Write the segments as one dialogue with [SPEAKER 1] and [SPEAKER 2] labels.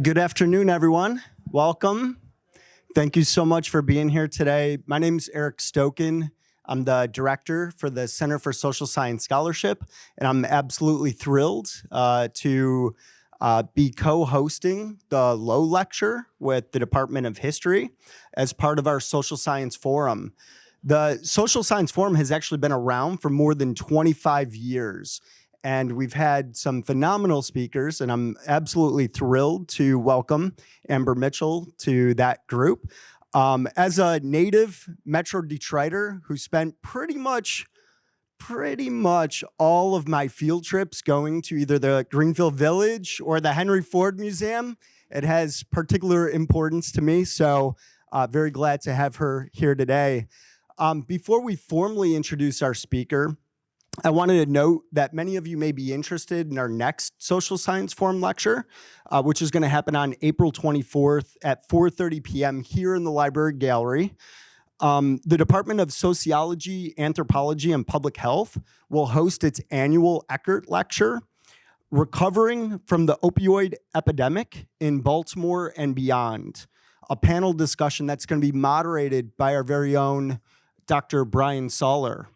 [SPEAKER 1] Good afternoon, everyone. Welcome. Thank you so much for being here today. My name is Eric Stoken. I'm the director for the Center for Social Science Scholarship, and I'm absolutely thrilled to be co-hosting the Low Lecture with the Department of History as part of our Social Science Forum. The Social Science Forum has actually been around for more than 25 years. And we've had some phenomenal speakers, and I'm absolutely thrilled to welcome Amber Mitchell to that group. As a native Metro Detroiter who spent pretty much all of my field trips going to either the Greenfield Village or the Henry Ford Museum, it has particular importance to me. So very glad to have her here today. Before we formally introduce our speaker, I wanted to note that many of you may be interested in our next Social Science Forum lecture, which is going to happen on April 24th at 4:30 p.m. here in the library gallery. The Department of Sociology, Anthropology, and Public Health will host its annual Eckert Lecture, Recovering from the Opioid Epidemic in Baltimore and Beyond, a panel discussion that's going to be moderated by our very own Dr. Brian Soller.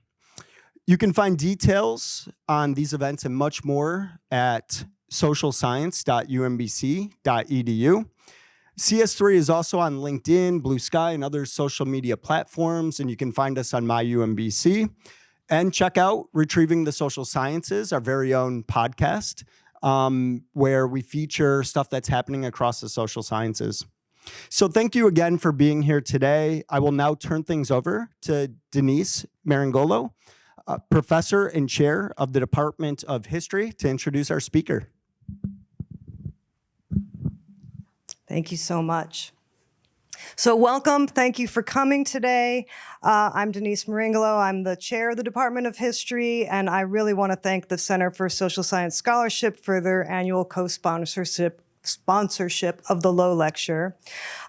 [SPEAKER 1] You can find details on these events and much more at socialscience.umbc.edu. CS3 is also on LinkedIn, Blue Sky, and other social media platforms, and you can find us on MyUMBC. And check out Retrieving the Social Sciences, our very own podcast, where we feature stuff that's happening across the social sciences. So thank you again for being here today. I will now turn things over to Denise Marangolo, Professor and Chair of the Department of History, to introduce our speaker.
[SPEAKER 2] Thank you so much. So welcome, thank you for coming today. I'm Denise Marangolo, I'm the Chair of the Department of History, and I really want to thank the Center for Social Science Scholarship for their annual co-sponsorship of the Low Lecture.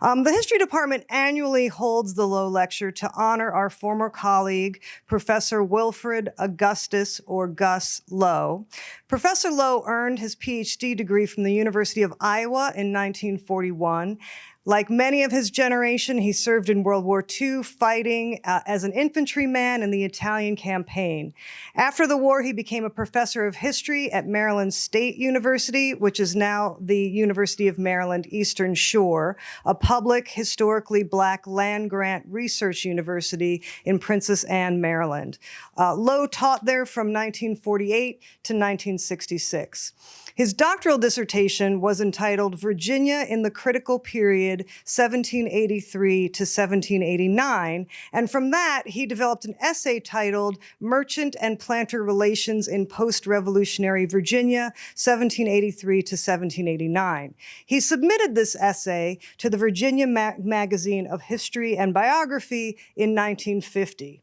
[SPEAKER 2] The History Department annually holds the Low Lecture to honor our former colleague, Professor Wilfred Augustus, or Gus, Low. Professor Low earned his PhD degree from the University of Iowa in 1941. Like many of his generation, he served in World War II, fighting as an infantryman in the Italian campaign. After the war, he became a professor of history at Maryland State University, which is now the University of Maryland Eastern Shore, a public, historically Black land-grant research university in Princess Anne, Maryland. Low taught there from 1948 to 1966. His doctoral dissertation was entitled Virginia in the Critical Period, 1783 to 1789, and from that, he developed an essay titled Merchant and Planter Relations in Post-Revolutionary Virginia, 1783 to 1789. He submitted this essay to the Virginia Magazine of History and Biography in 1950.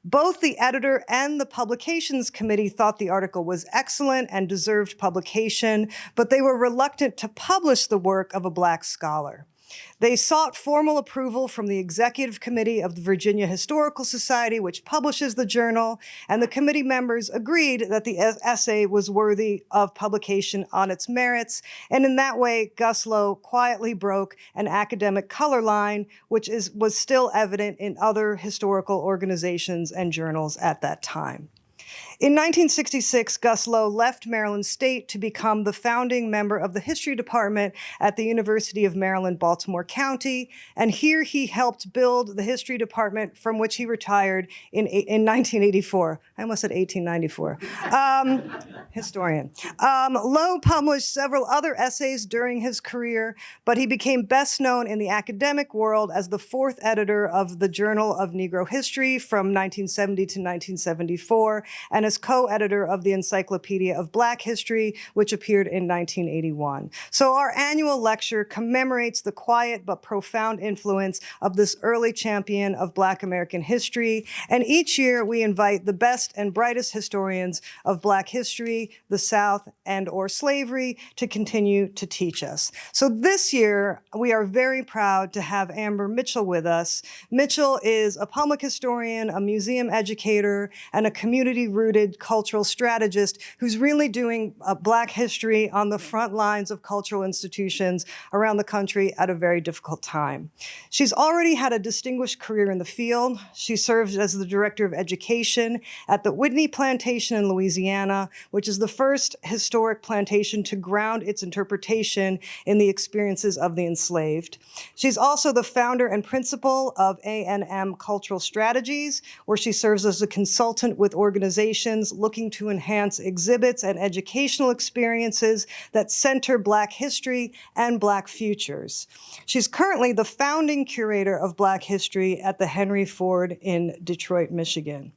[SPEAKER 2] Both the editor and the publications committee thought the article was excellent and deserved publication, but they were reluctant to publish the work of a Black scholar. They sought formal approval from the executive committee of the Virginia Historical Society, which publishes the journal, and the committee members agreed that the essay was worthy of publication on its merits, and in that way, Gus Low quietly broke an academic color line, which was still evident in other historical organizations and journals at that time. In 1966, Gus Low left Maryland State to become the founding member of the History Department at the University of Maryland, Baltimore County, and here he helped build the History Department, from which he retired in 1984. I almost said 1894. Historian. Low published several other essays during his career, but he became best known in the academic world as the fourth editor of the Journal of Negro History from 1970 to 1974, and as co-editor of the Encyclopedia of Black History, which appeared in 1981. So our annual lecture commemorates the quiet but profound influence of this early champion of Black American history, and each year we invite the best and brightest historians of Black history, the South, and/or slavery to continue to teach us. So this year, we are very proud to have Amber Mitchell with us. Mitchell is a public historian, a museum educator, and a community-rooted celebrated cultural strategist who's really doing Black history on the front lines of cultural institutions around the country at a very difficult time. She's already had a distinguished career in the field. She served as the Director of Education at the Whitney Plantation in Louisiana, which is the first historic plantation to ground its interpretation in the experiences of the enslaved. She's also the founder and principal of A&M Cultural Strategies, where she serves as a consultant with organizations looking to enhance exhibits and educational experiences that center Black history and Black futures. She's currently the founding curator of Black history at the Henry Ford in Detroit, Michigan.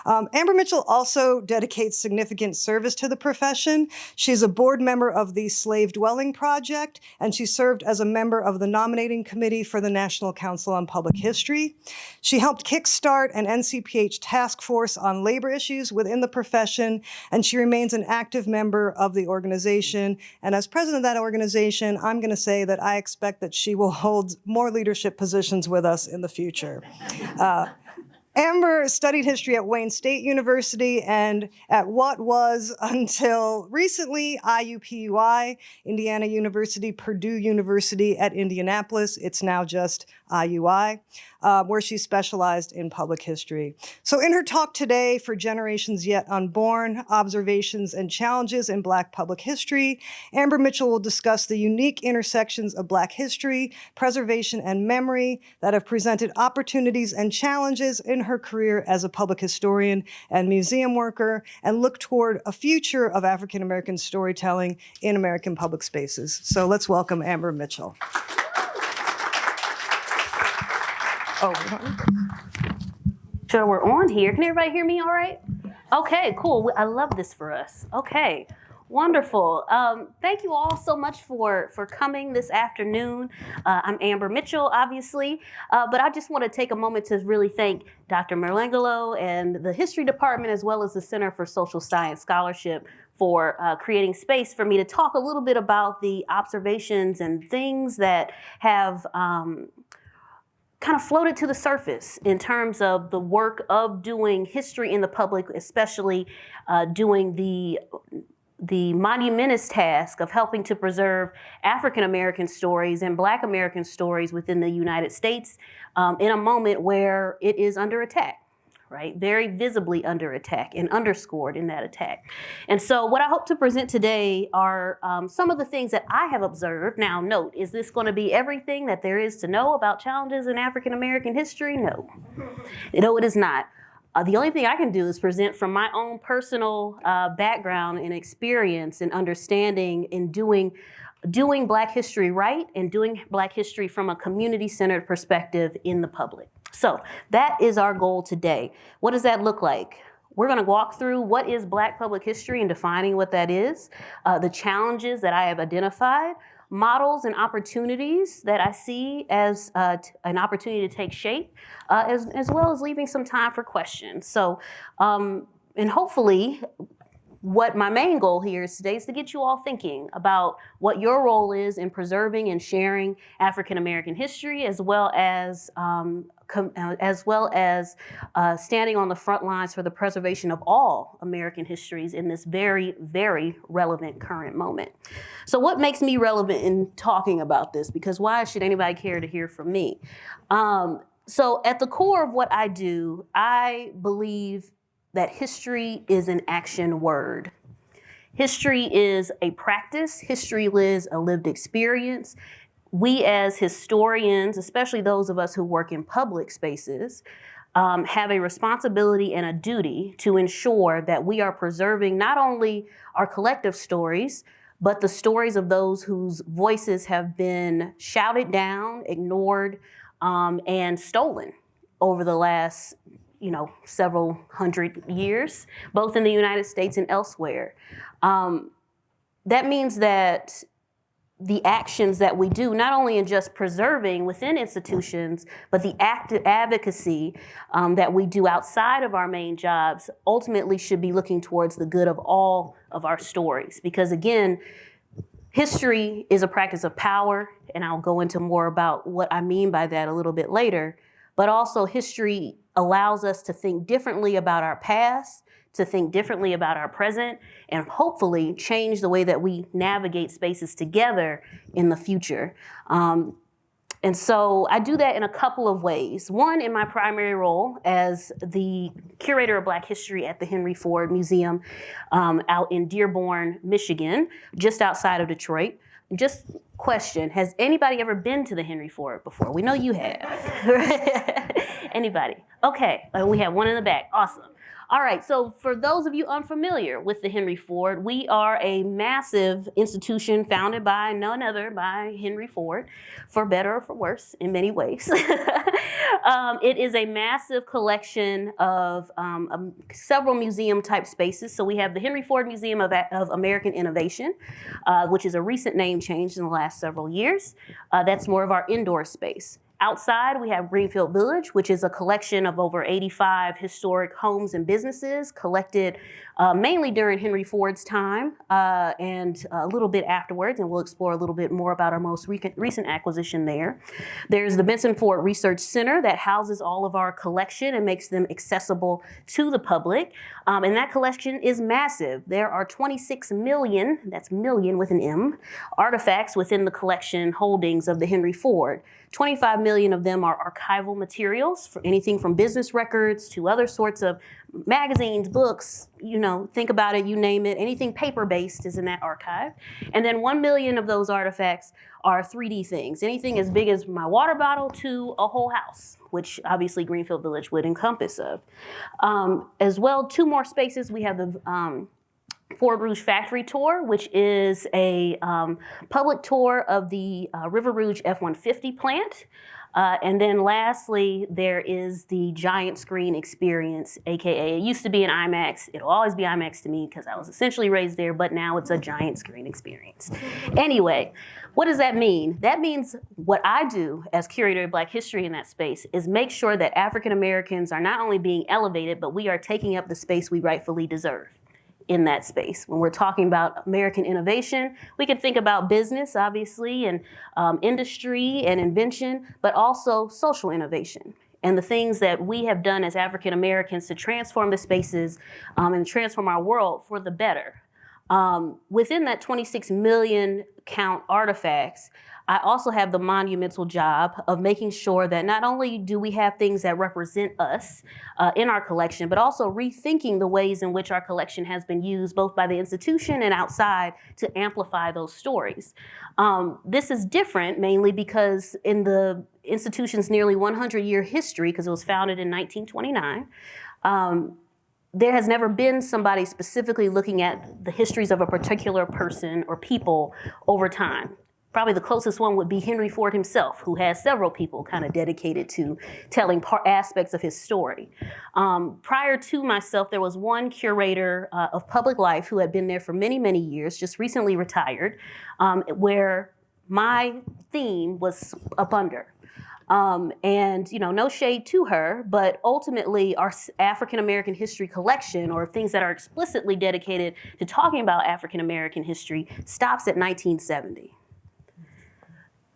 [SPEAKER 2] Amber Mitchell also dedicates significant service to the profession. She's a board member of the Slave Dwelling Project, and she served as a member of the nominating committee for the National Council on Public History. She helped kickstart an NCPH task force on labor issues within the profession, and she remains an active member of the organization. And as president of that organization, I'm going to say that I expect that she will hold more leadership positions with us in the future. Amber studied history at Wayne State University and at what was, until recently, IUPUI, Indiana University, Purdue University at Indianapolis. It's now just IUI, where she specialized in public history. So in her talk today for Generations Yet Unborn, Observations and Challenges in Black Public History, Amber Mitchell will discuss the unique intersections of Black history, preservation, and memory that have presented opportunities and challenges in her career as a public historian and museum worker, and look toward a future of African American storytelling in American public spaces. So let's welcome Amber Mitchell.
[SPEAKER 3] Sure, we're on here. Can everybody hear me all right? Okay, cool. I love this for us. Okay, wonderful. Thank you all so much for coming this afternoon. I'm Amber Mitchell, obviously, but I just want to take a moment to really thank Dr. Merlangelo and the History Department, as well as the Center for Social Science Scholarship, for creating space for me to talk a little bit about the observations and things that have kind of floated to the surface in terms of the work of doing history in the public, especially doing the monumentous task of helping to preserve African American stories and Black American stories within the United States in a moment where it is under attack. Right? Very visibly under attack and underscored in that attack. And so what I hope to present today are some of the things that I have observed. Now note, is this going to be everything that there is to know about challenges in African American history? No. No, it is not. The only thing I can do is present from my own personal background and experience and understanding in doing Black history right and doing Black history from a community-centered perspective in the public. So that is our goal today. What does that look like? We're going to walk through what is Black public history and defining what that is, the challenges that I have identified, models and opportunities that I see as an opportunity to take shape, as well as leaving some time for questions. So, and hopefully, what my main goal here is today is to get you all thinking about what your role is in preserving and sharing African American history, as well as standing on the front lines for the preservation of all American histories in this very, very relevant current moment. So what makes me relevant in talking about this? Because why should anybody care to hear from me? So at the core of what I do, I believe that history is an action word. History is a practice. History is a lived experience. We as historians, especially those of us who work in public spaces, have a responsibility and a duty to ensure that we are preserving not only our collective stories, but the stories of those whose voices have been shouted down, ignored, and stolen over the last several hundred years, both in the United States and elsewhere. That means that the actions that we do, not only in just preserving within institutions, but the active advocacy that we do outside of our main jobs ultimately should be looking towards the good of all of our stories. Because again, history is a practice of power, and I'll go into more about what I mean by that a little bit later, but also history allows us to think differently about our past, to think differently about our present and hopefully change the way that we navigate spaces together in the future. And so I do that in a couple of ways. One, in my primary role as the curator of Black history at the Henry Ford Museum out in Dearborn, Michigan, just outside of Detroit. Just question, has anybody ever been to the Henry Ford before? We know you have. Anybody? Okay, we have one in the back. Awesome. All right, so for those of you unfamiliar with the Henry Ford, we are a massive institution founded by none other by Henry Ford, for better or for worse in many ways. It is a massive collection of several museum type spaces. So we have the Henry Ford Museum of American Innovation, which is a recent name change in the last several years. That's more of our indoor space. Outside, we have Greenfield Village, which is a collection of over 85 historic homes and businesses collected mainly during Henry Ford's time and a little bit afterwards, and we'll explore a little bit more about our most recent acquisition there. There's the Benson Ford Research Center that houses all of our collection and makes them accessible to the public, and that collection is massive. There are 26 million, that's million with an M, artifacts within the collection holdings of the Henry Ford. 25 million of them are archival materials for anything from business records to other sorts of magazines, books, you know, think about it, you name it, anything paper-based is in that archive. And then 1 million of those artifacts are 3D things, anything as big as my water bottle to a whole house, which obviously Greenfield Village would encompass of. As well, 2 more spaces, we have the Ford Rouge Factory Tour, which is a public tour of the River Rouge F-150 plant. And then lastly, there is the giant screen experience, AKA, it used to be an IMAX. It'll always be IMAX to me because I was essentially raised there, but now it's a giant screen experience. Anyway, what does that mean? That means what I do as curator of Black history in that space is make sure that African Americans are not only being elevated, but we are taking up the space we rightfully deserve in that space. When we're talking about American innovation, we can think about business, obviously, and industry and invention, but also social innovation and the things that we have done as African Americans to transform the spaces and transform our world for the better. Within that 26 million count artifacts, I also have the monumental job of making sure that not only do we have things that represent us in our collection, but also rethinking the ways in which our collection has been used both by the institution and outside to amplify those stories. This is different mainly because in the institution's nearly 100-year history, because it was founded in 1929, there has never been somebody specifically looking at the histories of a particular person or people over time. Probably the closest one would be Henry Ford himself, who has several people kind of dedicated to telling aspects of his story. Prior to myself, there was one curator of public life who had been there for many, many years, just recently retired, where my theme was up under. And, you know, no shade to her, but ultimately our African American history collection, or things that are explicitly dedicated to talking about African American history, stops at 1970.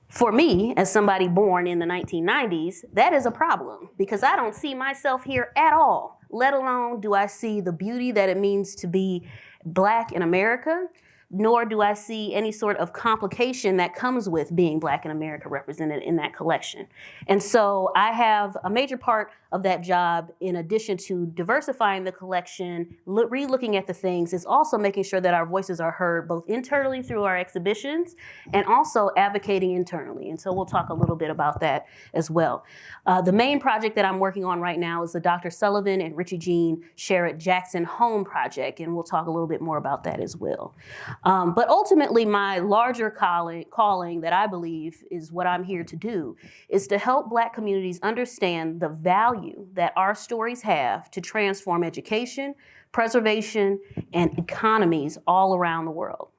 [SPEAKER 3] For me, as somebody born in the 1990s, that is a problem because I don't see myself here at all, let alone do I see the beauty that it means to be Black in America, nor do I see any sort of complication that comes with being Black in America represented in that collection. And so I have a major part of that job, in addition to diversifying the collection, re-looking at the things, is also making sure that our voices are heard both internally through our exhibitions and also advocating internally. And so we'll talk a little bit about that as well. The main project that I'm working on right now is the Dr. Sullivan and Richie Jean Sherritt Jackson Home Project, and we'll talk a little bit more about that as well. But ultimately, my larger calling that I believe is what I'm here to do is to help Black communities understand the value that our stories have to transform education, preservation, and economies all around the world.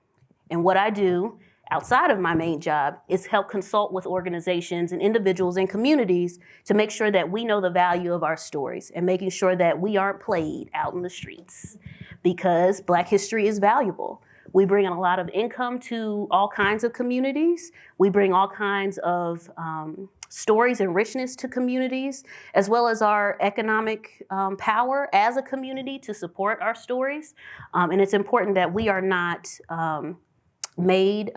[SPEAKER 3] And what I do outside of my main job is help consult with organizations and individuals and communities to make sure that we know the value of our stories and making sure that we aren't played out in the streets, because Black history is valuable. We bring in a lot of income to all kinds of communities. We bring all kinds of stories and richness to communities, as well as our economic power as a community to support our stories. And it's important that we are not made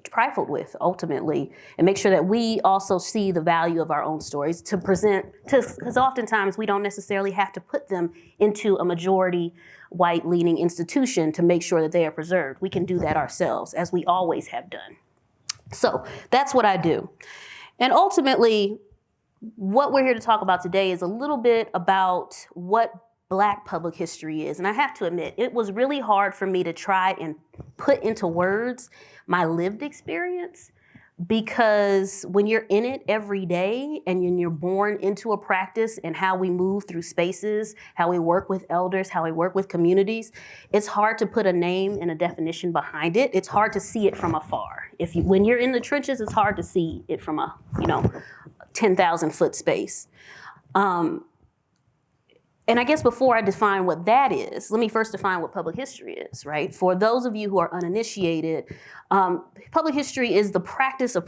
[SPEAKER 3] trifled with ultimately, and make sure that we also see the value of our own stories to present to, because oftentimes we don't necessarily have to put them into a majority white leaning institution to make sure that they are preserved. We can do that ourselves, as we always have done. So that's what I do. And ultimately, what we're here to talk about today is a little bit about what Black public history is. And I have to admit, it was really hard for me to try and put into words my lived experience, because when you're in it every day and you're born into a practice and how we move through spaces, how we work with elders, how we work with communities, it's hard to put a name and a definition behind it. It's hard to see it from afar. When you're in the trenches, it's hard to see it from a 10,000 foot space. And I guess before I define what that is, let me first define what public history is, right? For those of you who are uninitiated, public history is the practice and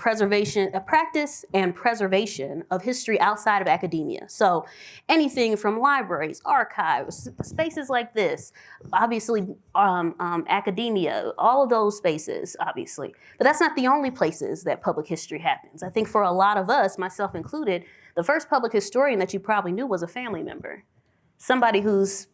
[SPEAKER 3] preservation of history outside of academia. So anything from libraries, archives, spaces like this, obviously academia, all of those spaces, obviously. But that's not the only places that public history happens. I think for a lot of us, myself included, the first public historian that you probably knew was a family member. Somebody who's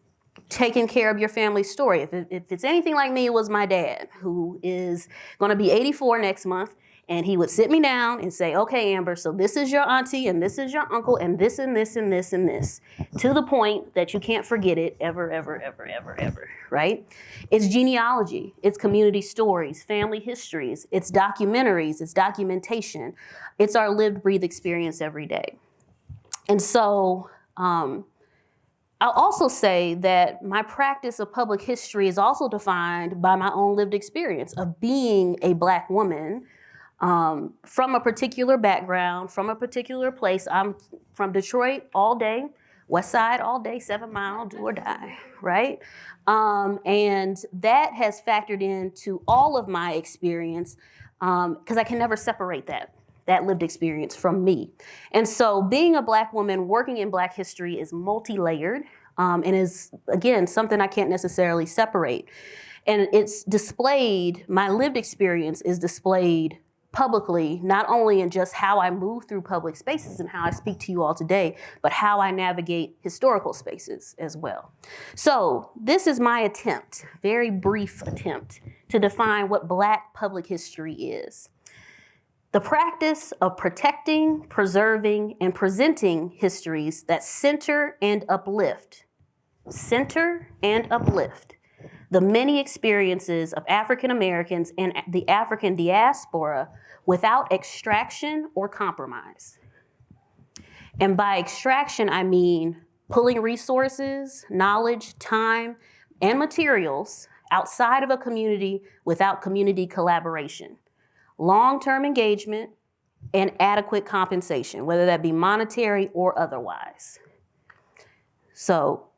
[SPEAKER 3] taking care of your family's story. If it's anything like me, it was my dad, who is going to be 84 next month. And he would sit me down and say, okay, Amber, so this is your auntie and this is your uncle and this and this and this and this, to the point that you can't forget it ever, ever, ever, ever, ever, right? It's genealogy, it's community stories, family histories, it's documentaries, it's documentation. It's our lived, breathed experience every day. And so, I'll also say that my practice of public history is also defined by my own lived experience of being a Black woman from a particular background, from a particular place. I'm from Detroit all day, West Side all day, 7 Mile, do or die, right? And that has factored into all of my experience because I can never separate that lived experience from me. And so being a Black woman working in Black history is multi-layered and is, again, something I can't necessarily separate. And it's displayed, my lived experience is displayed publicly, not only in just how I move through public spaces and how I speak to you all today, but how I navigate historical spaces as well. So this is my attempt, very brief attempt, to define what Black public history is. The practice of protecting, preserving, and presenting histories that center and uplift the many experiences of African Americans and the African diaspora without extraction or compromise. And by extraction, I mean pulling resources, knowledge, time, and materials outside of a community without community collaboration. Long-term engagement, and adequate compensation, whether that be monetary or otherwise. So,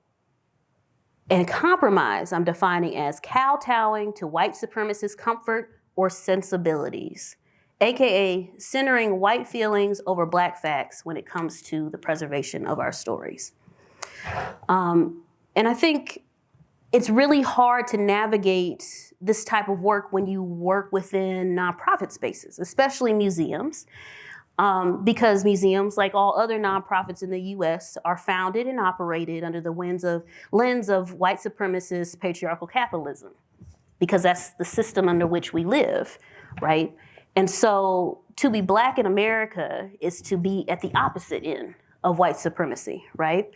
[SPEAKER 3] and compromise, I'm defining as kowtowing to white supremacist comfort or sensibilities, AKA centering white feelings over Black facts when it comes to the preservation of our stories. And I think it's really hard to navigate this type of work when you work within nonprofit spaces, especially museums, because museums, like all other nonprofits in the US, are founded and operated under the lens of white supremacist patriarchal capitalism, because that's the system under which we live, right? And so to be Black in America is to be at the opposite end of white supremacy, right?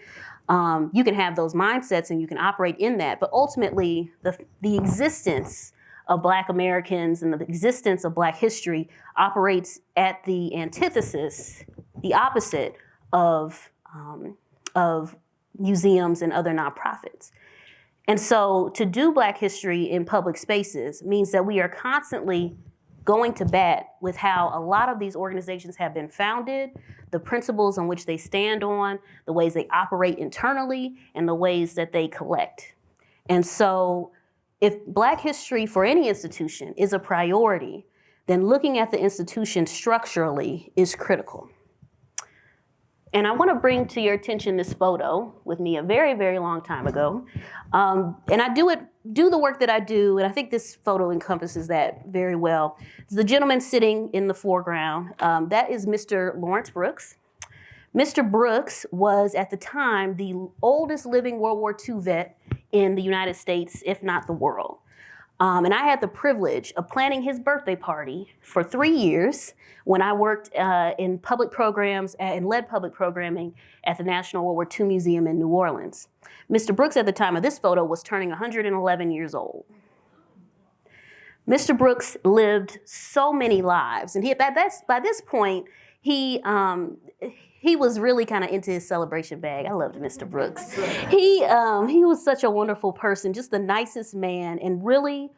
[SPEAKER 3] You can have those mindsets and you can operate in that, but ultimately the existence of Black Americans and the existence of Black history operates at the antithesis, the opposite of museums and other nonprofits. And so to do Black history in public spaces means that we are constantly going to bat with how a lot of these organizations have been founded, the principles on which they stand on, the ways they operate internally, and the ways that they collect. And so If Black history for any institution is a priority, then looking at the institution structurally is critical. And I want to bring to your attention this photo with me a very, very long time ago. And I do the work that I do, and I think this photo encompasses that very well. The gentleman sitting in the foreground, that is Mr. Lawrence Brooks. Mr. Brooks was, at the time, the oldest living World War II vet in the United States, if not the world. And I had the privilege of planning his birthday party for 3 years when I worked in public programs and led public programming at the National World War II Museum in New Orleans. Mr. Brooks, at the time of this photo, was turning 111 years old. Mr. Brooks lived so many lives, and by this point, he was really kind of into his celebration bag. I loved Mr. Brooks. He was such a wonderful person, just the nicest man, and really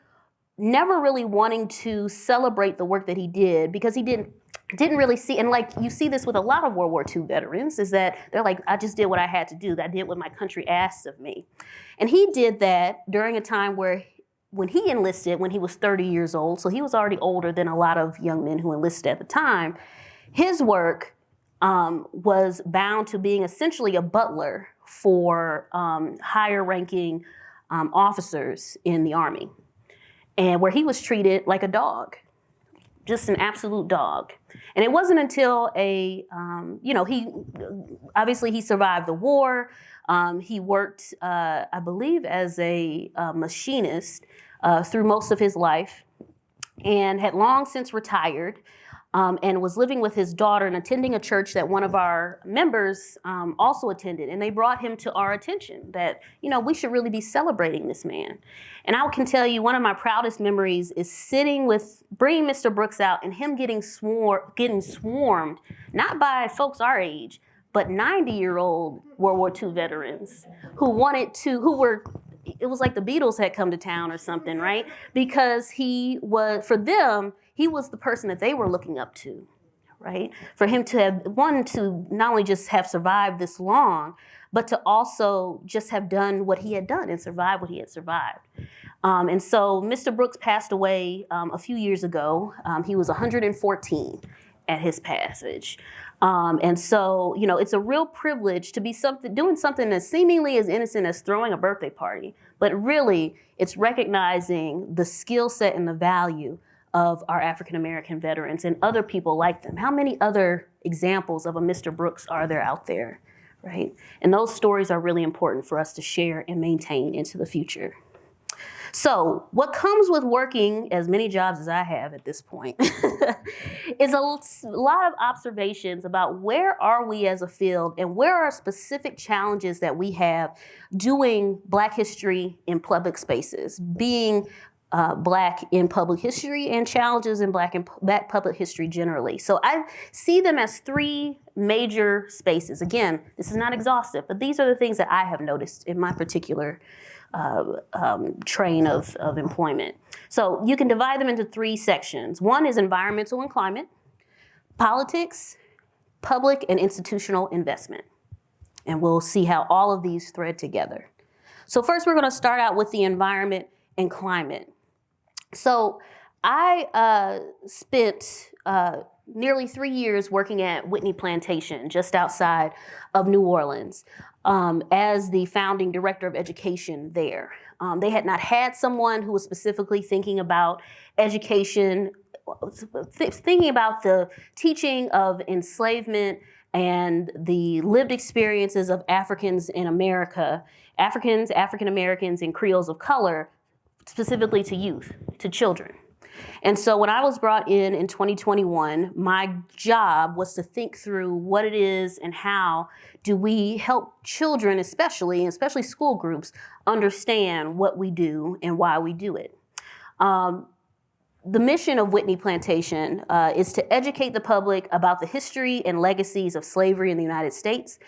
[SPEAKER 3] never really wanting to celebrate the work that he did because he didn't really see, and like you see this with a lot of World War II veterans, is that they're like, I just did what I had to do. I did what my country asked of me. And he did that during a time when he enlisted, when he was 30 years old, so he was already older than a lot of young men who enlisted at the time. His work was bound to being essentially a butler for higher ranking officers in the Army, and where he was treated like a dog, just an absolute dog. And it wasn't until he survived the war. He worked, I believe, as a machinist through most of his life, and had long since retired. And was living with his daughter and attending a church that one of our members also attended. And they brought him to our attention that, we should really be celebrating this man. And I can tell you, one of my proudest memories is bringing Mr. Brooks out and him getting swarmed, not by folks our age, but 90-year-old World War II veterans it was like the Beatles had come to town or something, right? Because for them, he was the person that they were looking up to, right? For him to have, to not only just have survived this long, but to also just have done what he had done and survived what he had survived. And so Mr. Brooks passed away a few years ago. He was 114 at his passage. And so, it's a real privilege to be doing something as seemingly as innocent as throwing a birthday party, but really it's recognizing the skill set and the value of our African-American veterans and other people like them. How many other examples of a Mr. Brooks are there out there, right? And those stories are really important for us to share and maintain into the future. So what comes with working as many jobs as I have at this point is a lot of observations about where are we as a field and where are specific challenges that we have doing Black history in public spaces, being Black in public history and challenges in Black public history generally. So I see them as three major spaces. Again, this is not exhaustive, but these are the things that I have noticed in my particular train of employment. So you can divide them into three sections. One is environmental and climate, politics, public and institutional investment. And we'll see how all of these thread together. So first we're going to start out with the environment and climate. So I spent nearly 3 years working at Whitney Plantation, just outside of New Orleans, as the founding director of education there. They had not had someone who was specifically thinking about education, thinking about the teaching of enslavement and the lived experiences of Africans in America, African Americans, and Creoles of color, specifically to youth, to children. And so when I was brought in 2021, my job was to think through what it is and how do we help children, especially school groups, understand what we do and why we do it. The mission of Whitney Plantation is to educate the public about the history and legacies of slavery in the United States.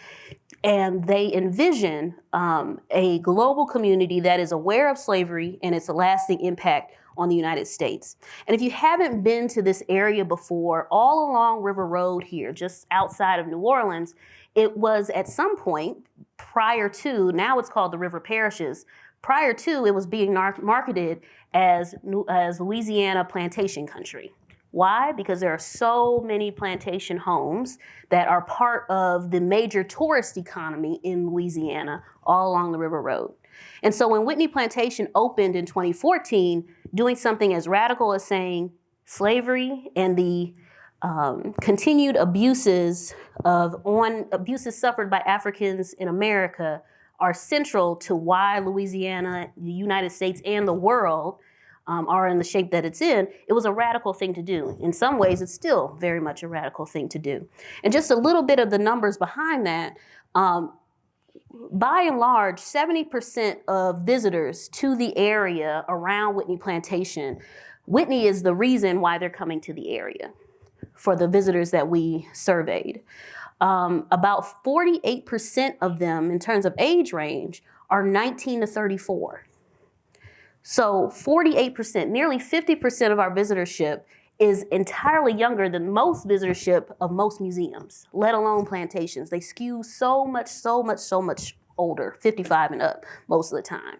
[SPEAKER 3] And they envision a global community that is aware of slavery and its lasting impact on the United States. And if you haven't been to this area before, all along River Road here, just outside of New Orleans, it was at some point prior to, now it's called the River Parishes, prior to, it was being marketed as Louisiana plantation country. Why? Because there are so many plantation homes that are part of the major tourist economy in Louisiana all along the River Road. And so when Whitney Plantation opened in 2014, doing something as radical as saying slavery and the continued abuses suffered by Africans in America are central to why Louisiana, the United States, and the world are in the shape that it's in, it was a radical thing to do. In some ways, it's still very much a radical thing to do. And just a little bit of the numbers behind that, by and large, 70% of visitors to the area around Whitney Plantation, Whitney is the reason why they're coming to the area for the visitors that we surveyed. About 48% of them, in terms of age range, are 19 to 34. So 48%, nearly 50% of our visitorship is entirely younger than most visitorship of most museums, let alone plantations. They skew so much older, 55 and up most of the time.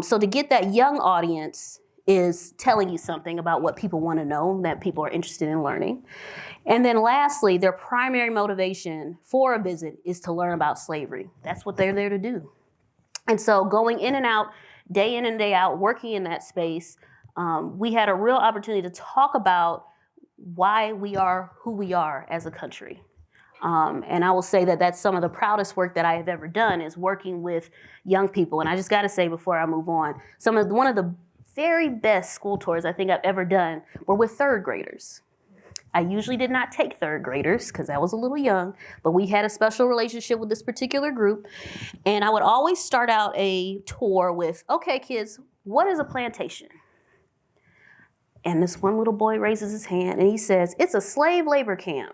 [SPEAKER 3] So to get that young audience is telling you something about what people want to know, that people are interested in learning. And then lastly, their primary motivation for a visit is to learn about slavery. That's what they're there to do. And so going in and out, day in and day out, working in that space, we had a real opportunity to talk about why we are who we are as a country. And I will say that that's some of the proudest work that I have ever done is working with young people. And I just got to say before I move on, one of the very best school tours I think I've ever done were with third graders. I usually did not take third graders because I was a little young, but we had a special relationship with this particular group. And I would always start out a tour with, okay, kids, what is a plantation? And this one little boy raises his hand and he says, it's a slave labor camp.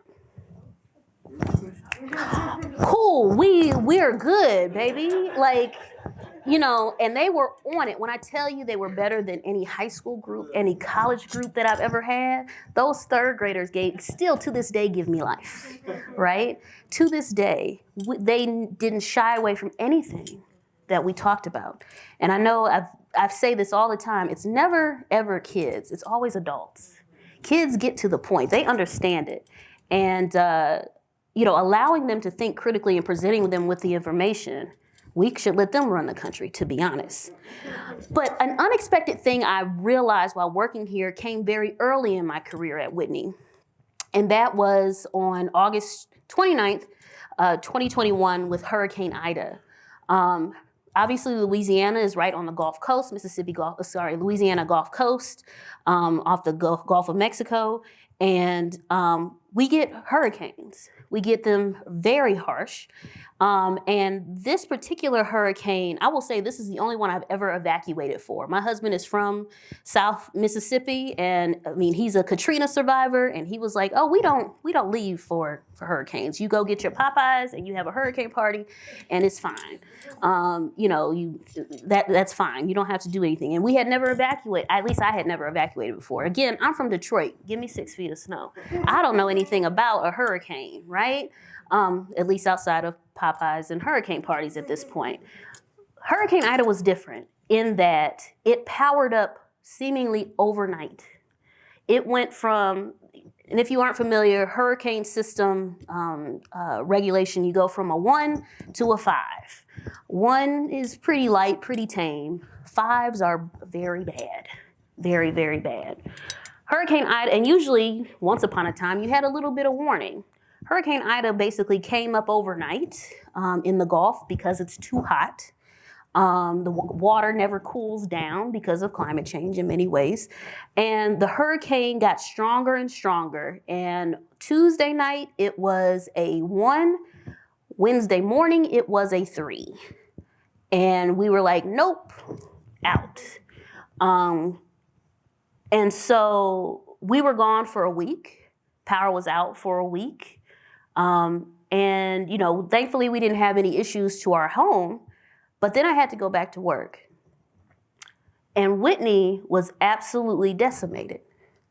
[SPEAKER 3] Cool, we're good, baby. Like, you know, and they were on it. When I tell you they were better than any high school group, any college group that I've ever had, those third graders still to this day give me life, right? To this day, they didn't shy away from anything that we talked about. And I know I say this all the time, it's never ever kids, it's always adults. Kids get to the point, they understand it. And, allowing them to think critically and presenting them with the information, we should let them run the country, to be honest. But an unexpected thing I realized while working here came very early in my career at Whitney. And that was on August 29th, 2021 with Hurricane Ida. Obviously, Louisiana is right on the Gulf Coast, Louisiana Gulf Coast, off the Gulf of Mexico. And we get hurricanes. We get them very harsh. And this particular hurricane, I will say this is the only one I've ever evacuated for. My husband is from South Mississippi, and I mean, he's a Katrina survivor, and he was like, oh, we don't leave for hurricanes. You go get your Popeyes and you have a hurricane party and it's fine. That's fine. You don't have to do anything. And we had never evacuated, at least I had never evacuated before. Again, I'm from Detroit. Give me 6 feet of snow. I don't know anything about a hurricane, right? At least outside of Popeyes and hurricane parties at this point. Hurricane Ida was different in that it powered up seemingly overnight. It went from, and if you aren't familiar, hurricane system regulation, you go from a 1 to a 5. 1 is pretty light, pretty tame. 5s are very bad, very, very bad. Hurricane Ida, and usually once upon a time, you had a little bit of warning. Hurricane Ida basically came up overnight in the Gulf because it's too hot. The water never cools down because of climate change in many ways. And the hurricane got stronger and stronger. And Tuesday night, it was a 1. Wednesday morning, it was a 3. And we were like, nope, out. And so we were gone for a week. Power was out for a week. And, thankfully we didn't have any issues to our home, but then I had to go back to work. And Whitney was absolutely decimated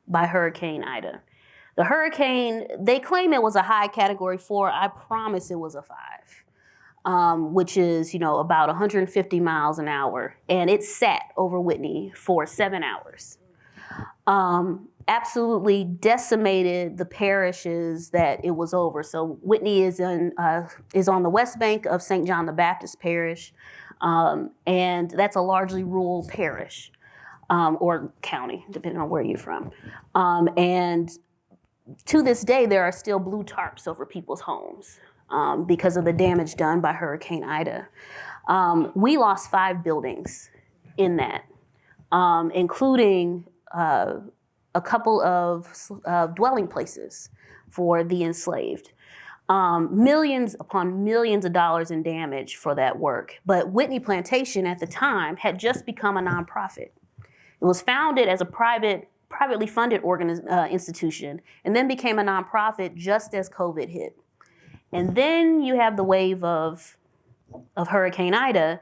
[SPEAKER 3] by Hurricane Ida. The hurricane, they claim it was a high category 4. I promise it was a 5. which is, about 150 miles an hour. And it sat over Whitney for 7 hours. Absolutely decimated the parishes that it was over. So Whitney is on the west bank of St. John the Baptist Parish, and that's a largely rural parish or county, depending on where you're from. And to this day, there are still blue tarps over people's homes because of the damage done by Hurricane Ida. We lost 5 buildings in that, including a couple of dwelling places for the enslaved. Millions upon millions of dollars in damage for that work. But Whitney Plantation at the time had just become a nonprofit. It was founded as a privately funded institution and then became a nonprofit just as COVID hit. And then you have the wave of Hurricane Ida.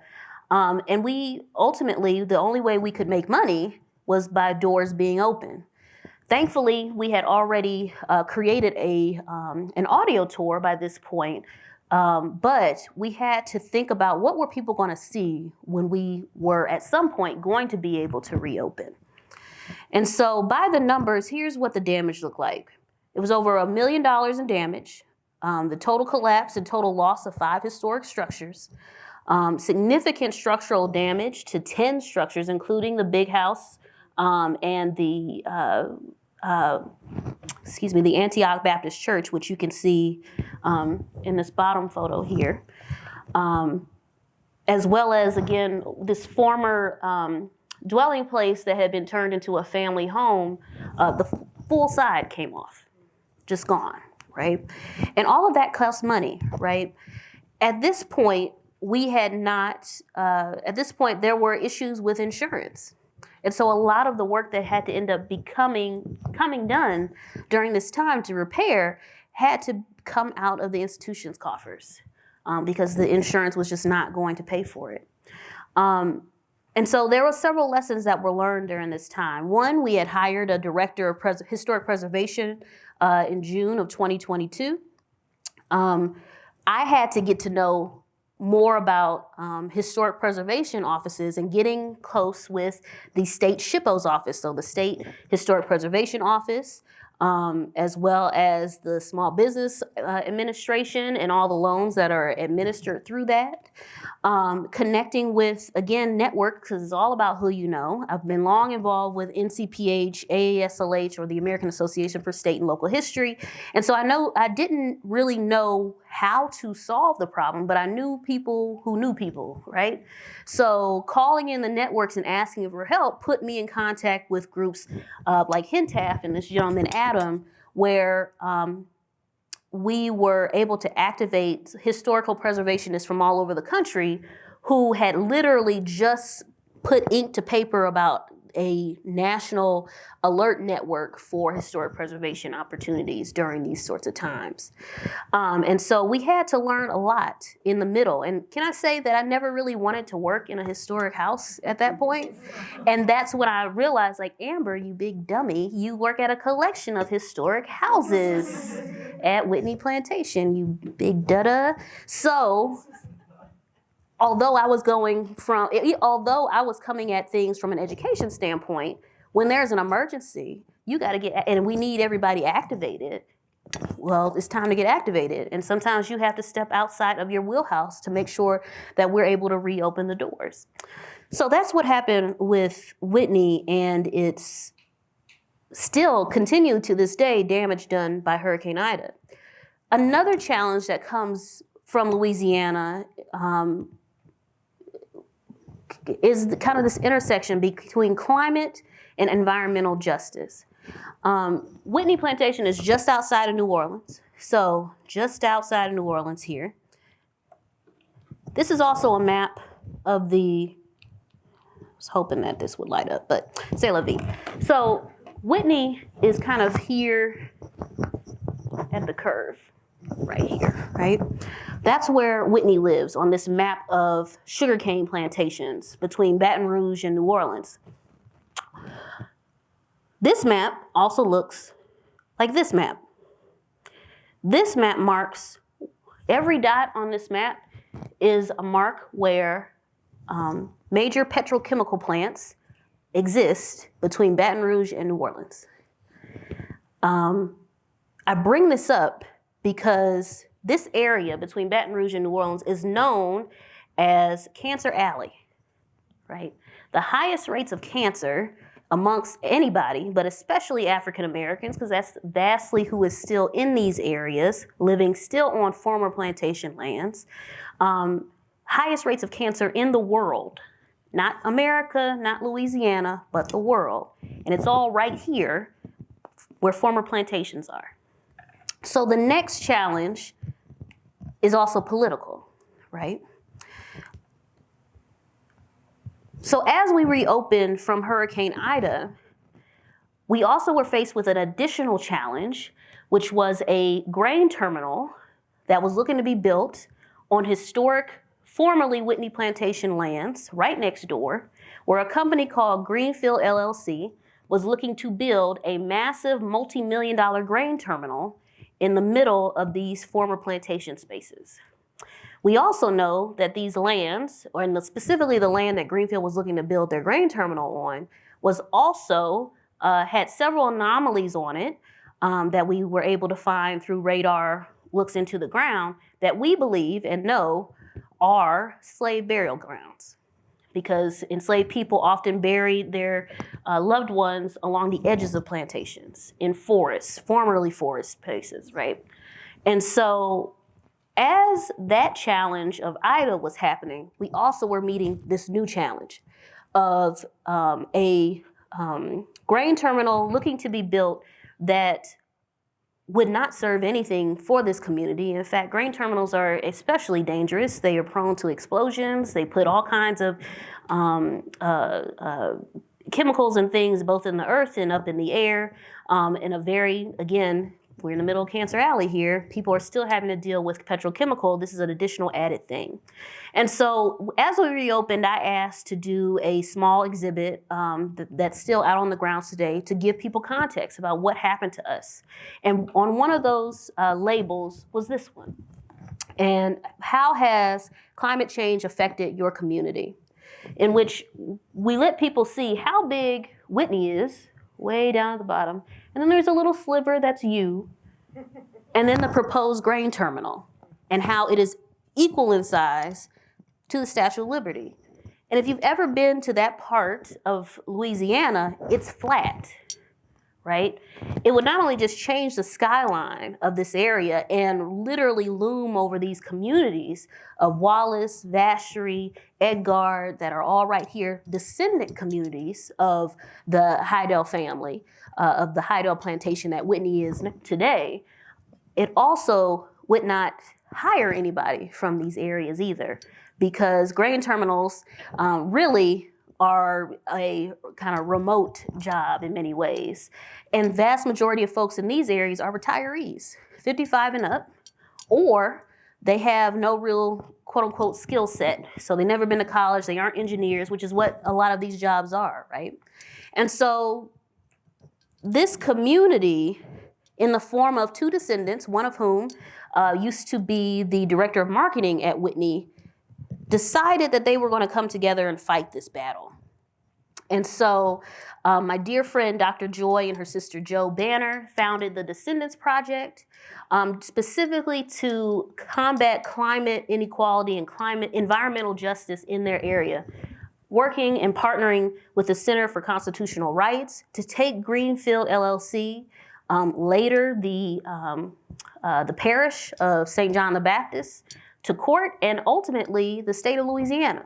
[SPEAKER 3] And we ultimately, the only way we could make money was by doors being open. Thankfully, we had already created an audio tour by this point, but we had to think about what were people going to see when we were at some point going to be able to reopen. And so by the numbers, here's what the damage looked like. It was over $1 million in damage, the total collapse and total loss of 5 historic structures, significant structural damage to 10 structures, including the big house and the Antioch Baptist Church, which you can see in this bottom photo here, as well as, again, this former dwelling place that had been turned into a family home. The full side came off, just gone, right? And all of that costs money, right? At this point, there were issues with insurance. And so a lot of the work that had to end up coming done during this time to repair had to come out of the institution's coffers because the insurance was just not going to pay for it. And so there were several lessons that were learned during this time. One, we had hired a director of historic preservation in June of 2022. I had to get to know more about historic preservation offices and getting close with the state SHPO's office, so the State Historic Preservation Office, as well as the Small Business Administration and all the loans that are administered through that. Connecting with, again, network, because it's all about who you know. I've been long involved with NCPH, AASLH, or the American Association for State and Local History. And so I didn't really know how to solve the problem, but I knew people who knew people, right? So calling in the networks and asking for help put me in contact with groups like HINTAF and this gentleman, Adam, where we were able to activate historical preservationists from all over the country who had literally just put ink to paper about a national alert network for historic preservation opportunities during these sorts of times. And so we had to learn a lot in the middle. And can I say that I never really wanted to work in a historic house at that point? And that's when I realized, like, Amber, you big dummy, you work at a collection of historic houses at Whitney Plantation, you big dada. So although I was coming at things from an education standpoint, when there's an emergency, you got to get, and we need everybody activated. Well, it's time to get activated. And sometimes you have to step outside of your wheelhouse to make sure that we're able to reopen the doors. So that's what happened with Whitney, and it's still continued to this day, damage done by Hurricane Ida. Another challenge that comes from Louisiana is kind of this intersection between climate and environmental justice. Whitney Plantation is just outside of New Orleans. So just outside of New Orleans here. This is also a map of I was hoping that this would light up, but c'est la vie. So Whitney is kind of here at the curve, right here, right? That's where Whitney lives on this map of sugarcane plantations between Baton Rouge and New Orleans. This map also looks like this map. This map marks, every dot on this map is a mark where major petrochemical plants exist between Baton Rouge and New Orleans. I bring this up because this area between Baton Rouge and New Orleans is known as Cancer Alley, right? The highest rates of cancer amongst anybody, but especially African Americans, because that's vastly who is still in these areas, living still on former plantation lands. Highest rates of cancer in the world, not America, not Louisiana, but the world. And it's all right here where former plantations are. So the next challenge is also political, right? So as we reopened from Hurricane Ida, we also were faced with an additional challenge, which was a grain terminal that was looking to be built on historic, formerly Whitney Plantation lands right next door, where a company called Greenfield LLC was looking to build a massive multi-million-dollar grain terminal in the middle of these former plantation spaces. We also know that these lands, or specifically the land that Greenfield was looking to build their grain terminal on, was also had several anomalies on it that we were able to find through radar looks into the ground that we believe and know are slave burial grounds, because enslaved people often buried their loved ones along the edges of plantations, in forests, formerly forest places, right? And so as that challenge of Ida was happening, we also were meeting this new challenge of a grain terminal looking to be built that would not serve anything for this community. In fact, grain terminals are especially dangerous. They are prone to explosions. They put all kinds of chemicals and things both in the earth and up in the air in a very, again, we're in the middle of Cancer Alley here. People are still having to deal with petrochemical. This is an additional added thing. And so as we reopened, I asked to do a small exhibit that's still out on the grounds today to give people context about what happened to us. And on one of those labels was this one. And how has climate change affected your community? In which we let people see how big Whitney is, way down at the bottom. And then there's a little sliver that's you. And then the proposed grain terminal and how it is equal in size to the Statue of Liberty. And if you've ever been to that part of Louisiana, it's flat, right? It would not only just change the skyline of this area and literally loom over these communities of Wallace, Vacherie, Edgard, that are all right here, descendant communities of the Hydell family, of the Hydell plantation that Whitney is today. It also would not hire anybody from these areas either, because grain terminals really are a kind of remote job in many ways. And vast majority of folks in these areas are retirees, 55 and up, or they have no real quote unquote skill set. So they've never been to college, they aren't engineers, which is what a lot of these jobs are, right? And so this community, in the form of two descendants, one of whom used to be the director of marketing at Whitney, decided that they were going to come together and fight this battle. And so my dear friend, Dr. Joy, and her sister Jo Banner founded the Descendants Project, specifically to combat climate inequality and environmental justice in their area, working and partnering with the Center for Constitutional Rights to take Greenfield LLC, later the parish of St. John the Baptist, to court, and ultimately the state of Louisiana.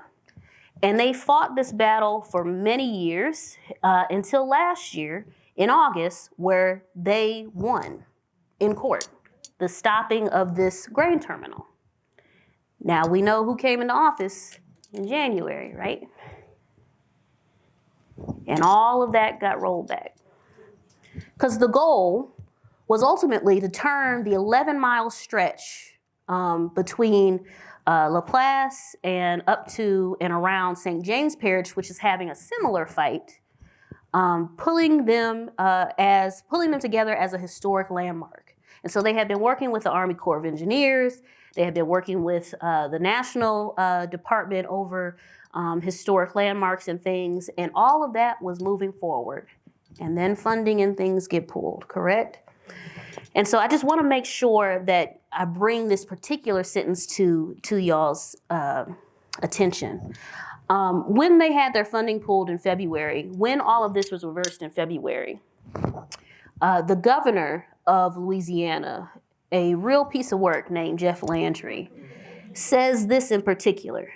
[SPEAKER 3] And they fought this battle for many years until last year in August, where they won in court the stopping of this grain terminal. Now we know who came into office in January, right? And all of that got rolled back. Because the goal was ultimately to turn the 11-mile stretch between Laplace and up to and around St. James Parish, which is having a similar fight, pulling them together as a historic landmark. And so they had been working with the Army Corps of Engineers. They had been working with the National Department over historic landmarks and things, and all of that was moving forward. And then funding and things get pulled, correct? And so I just want to make sure that I bring this particular sentence to y'all's attention. When they had their funding pulled in February, when all of this was reversed in February, the governor of Louisiana, a real piece of work named Jeff Landry, says this in particular,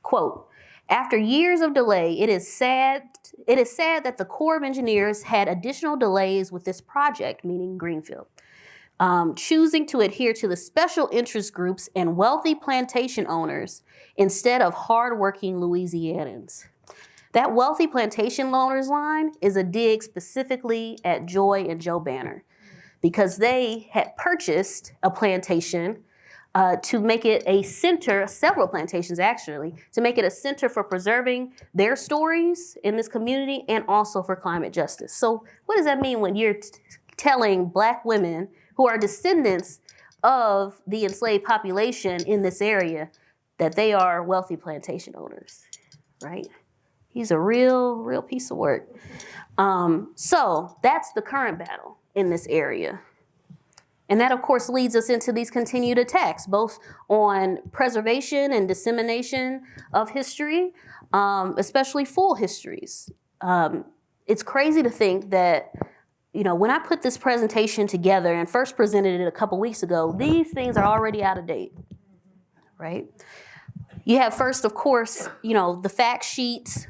[SPEAKER 3] quote, "After years of delay, it is sad that the Corps of Engineers had additional delays with this project," meaning Greenfield, choosing to adhere to the special interest groups and wealthy plantation owners instead of hardworking Louisianans. That wealthy plantation owners line is a dig specifically at Joy and Joe Banner, because they had purchased a plantation to make it a center, several plantations actually, to make it a center for preserving their stories in this community and also for climate justice. So what does that mean when you're telling Black women who are descendants of the enslaved population in this area that they are wealthy plantation owners, right? He's a real piece of work. So that's the current battle in this area. And that, of course, leads us into these continued attacks, both on preservation and dissemination of history, especially full histories. It's crazy to think that, you know, when I put this presentation together and first presented it a couple weeks ago, these things are already out of date, right? You have first, of course, you know, the fact sheets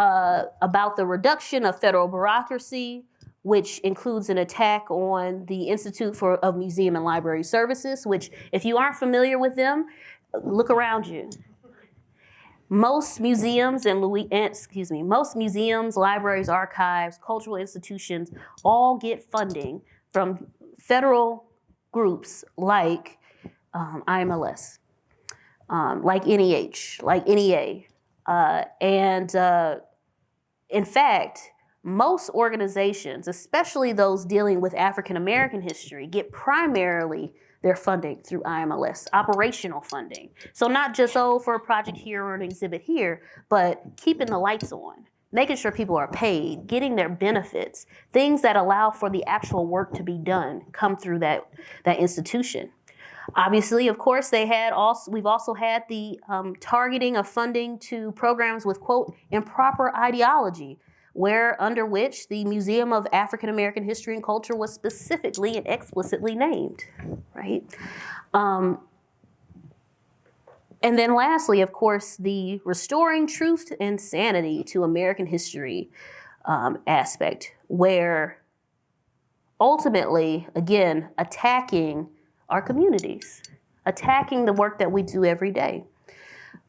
[SPEAKER 3] about the reduction of federal bureaucracy, which includes an attack on the Institute of Museum and Library Services, which, if you aren't familiar with them, look around you. Most museums most museums, libraries, archives, cultural institutions all get funding from federal groups like IMLS, like NEH, like NEA. In fact, most organizations, especially those dealing with African American history, get primarily their funding through IMLS, operational funding. So not just, for a project here or an exhibit here, but keeping the lights on, making sure people are paid, getting their benefits, things that allow for the actual work to be done come through that institution. Obviously, of course, we've also had the targeting of funding to programs with, quote, improper ideology, under which the Museum of African American History and Culture was specifically and explicitly named, right? And then lastly, of course, the restoring truth and sanity to American history aspect, where ultimately, again, attacking our communities, attacking the work that we do every day.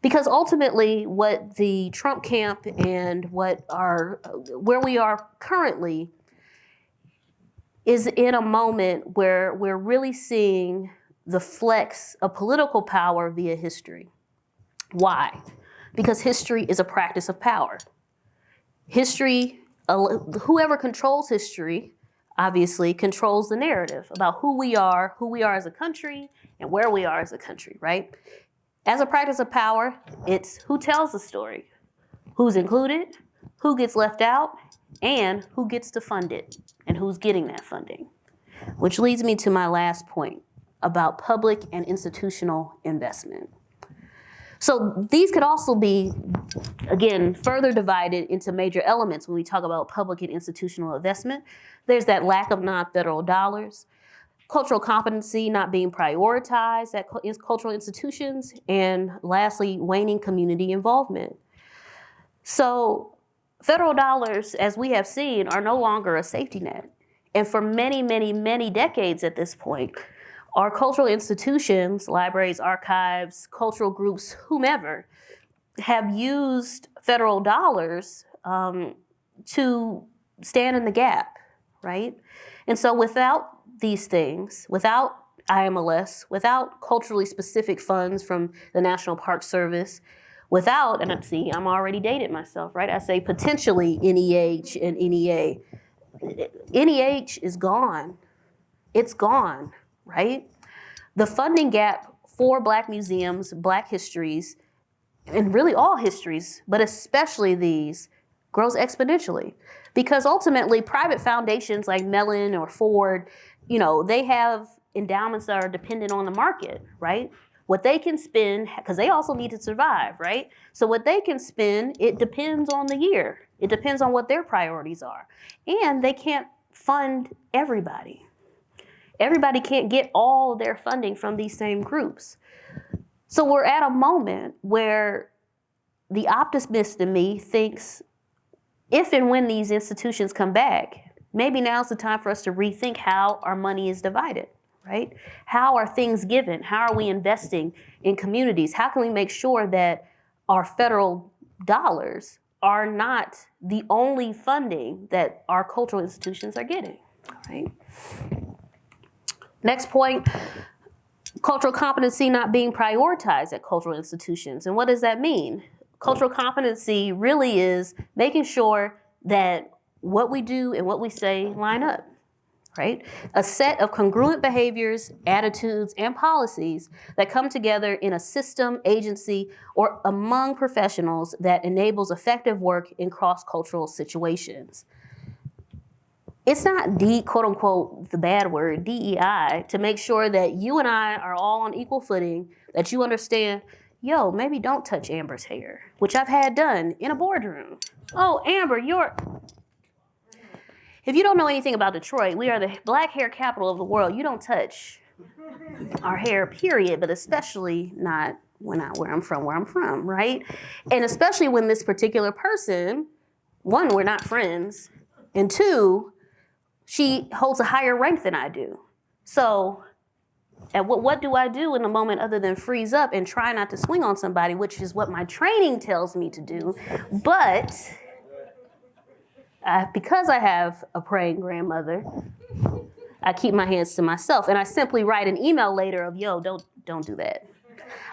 [SPEAKER 3] Because ultimately, what the Trump camp and where we are currently is in a moment where we're really seeing the flex of political power via history. Why? Because history is a practice of power. History, whoever controls history, obviously controls the narrative about who we are as a country, and where we are as a country, right? As a practice of power, it's who tells the story, who's included, who gets left out, and who gets to fund it, and who's getting that funding. Which leads me to my last point about public and institutional investment. So these could also be, again, further divided into major elements when we talk about public and institutional investment. There's that lack of non-federal dollars, cultural competency not being prioritized at cultural institutions, and lastly, waning community involvement. So federal dollars, as we have seen, are no longer a safety net. And for many, many, many decades at this point, our cultural institutions, libraries, archives, cultural groups, whomever, have used federal dollars to stand in the gap, right? And so without these things, without IMLS, without culturally specific funds from the National Park Service, without, and see, I'm already dated myself, right? I say potentially NEH and NEA. NEH is gone. It's gone, right? The funding gap for Black museums, Black histories, and really all histories, but especially these, grows exponentially. Because ultimately, private foundations like Mellon or Ford, they have endowments that are dependent on the market, right? What they can spend, because they also need to survive, right? So what they can spend, it depends on the year. It depends on what their priorities are. And they can't fund everybody. Everybody can't get all their funding from these same groups. So we're at a moment where the optimist in me thinks if and when these institutions come back, maybe now's the time for us to rethink how our money is divided, right? How are things given? How are we investing in communities? How can we make sure that our federal dollars are not the only funding that our cultural institutions are getting, right? Next point, cultural competency not being prioritized at cultural institutions. And what does that mean? Cultural competency really is making sure that what we do and what we say line up, right? A set of congruent behaviors, attitudes, and policies that come together in a system, agency, or among professionals that enables effective work in cross-cultural situations. It's not quote unquote, the bad word, DEI, to make sure that you and I are all on equal footing, that you understand, maybe don't touch Amber's hair, which I've had done in a boardroom. Oh, Amber, if you don't know anything about Detroit, we are the black hair capital of the world. You don't touch our hair, period, but especially not where I'm from, right? And especially when this particular person, one, we're not friends, and two, she holds a higher rank than I do. So what do I do in a moment other than freeze up and try not to swing on somebody, which is what my training tells me to do. But because I have a praying grandmother, I keep my hands to myself. And I simply write an email later of, don't do that.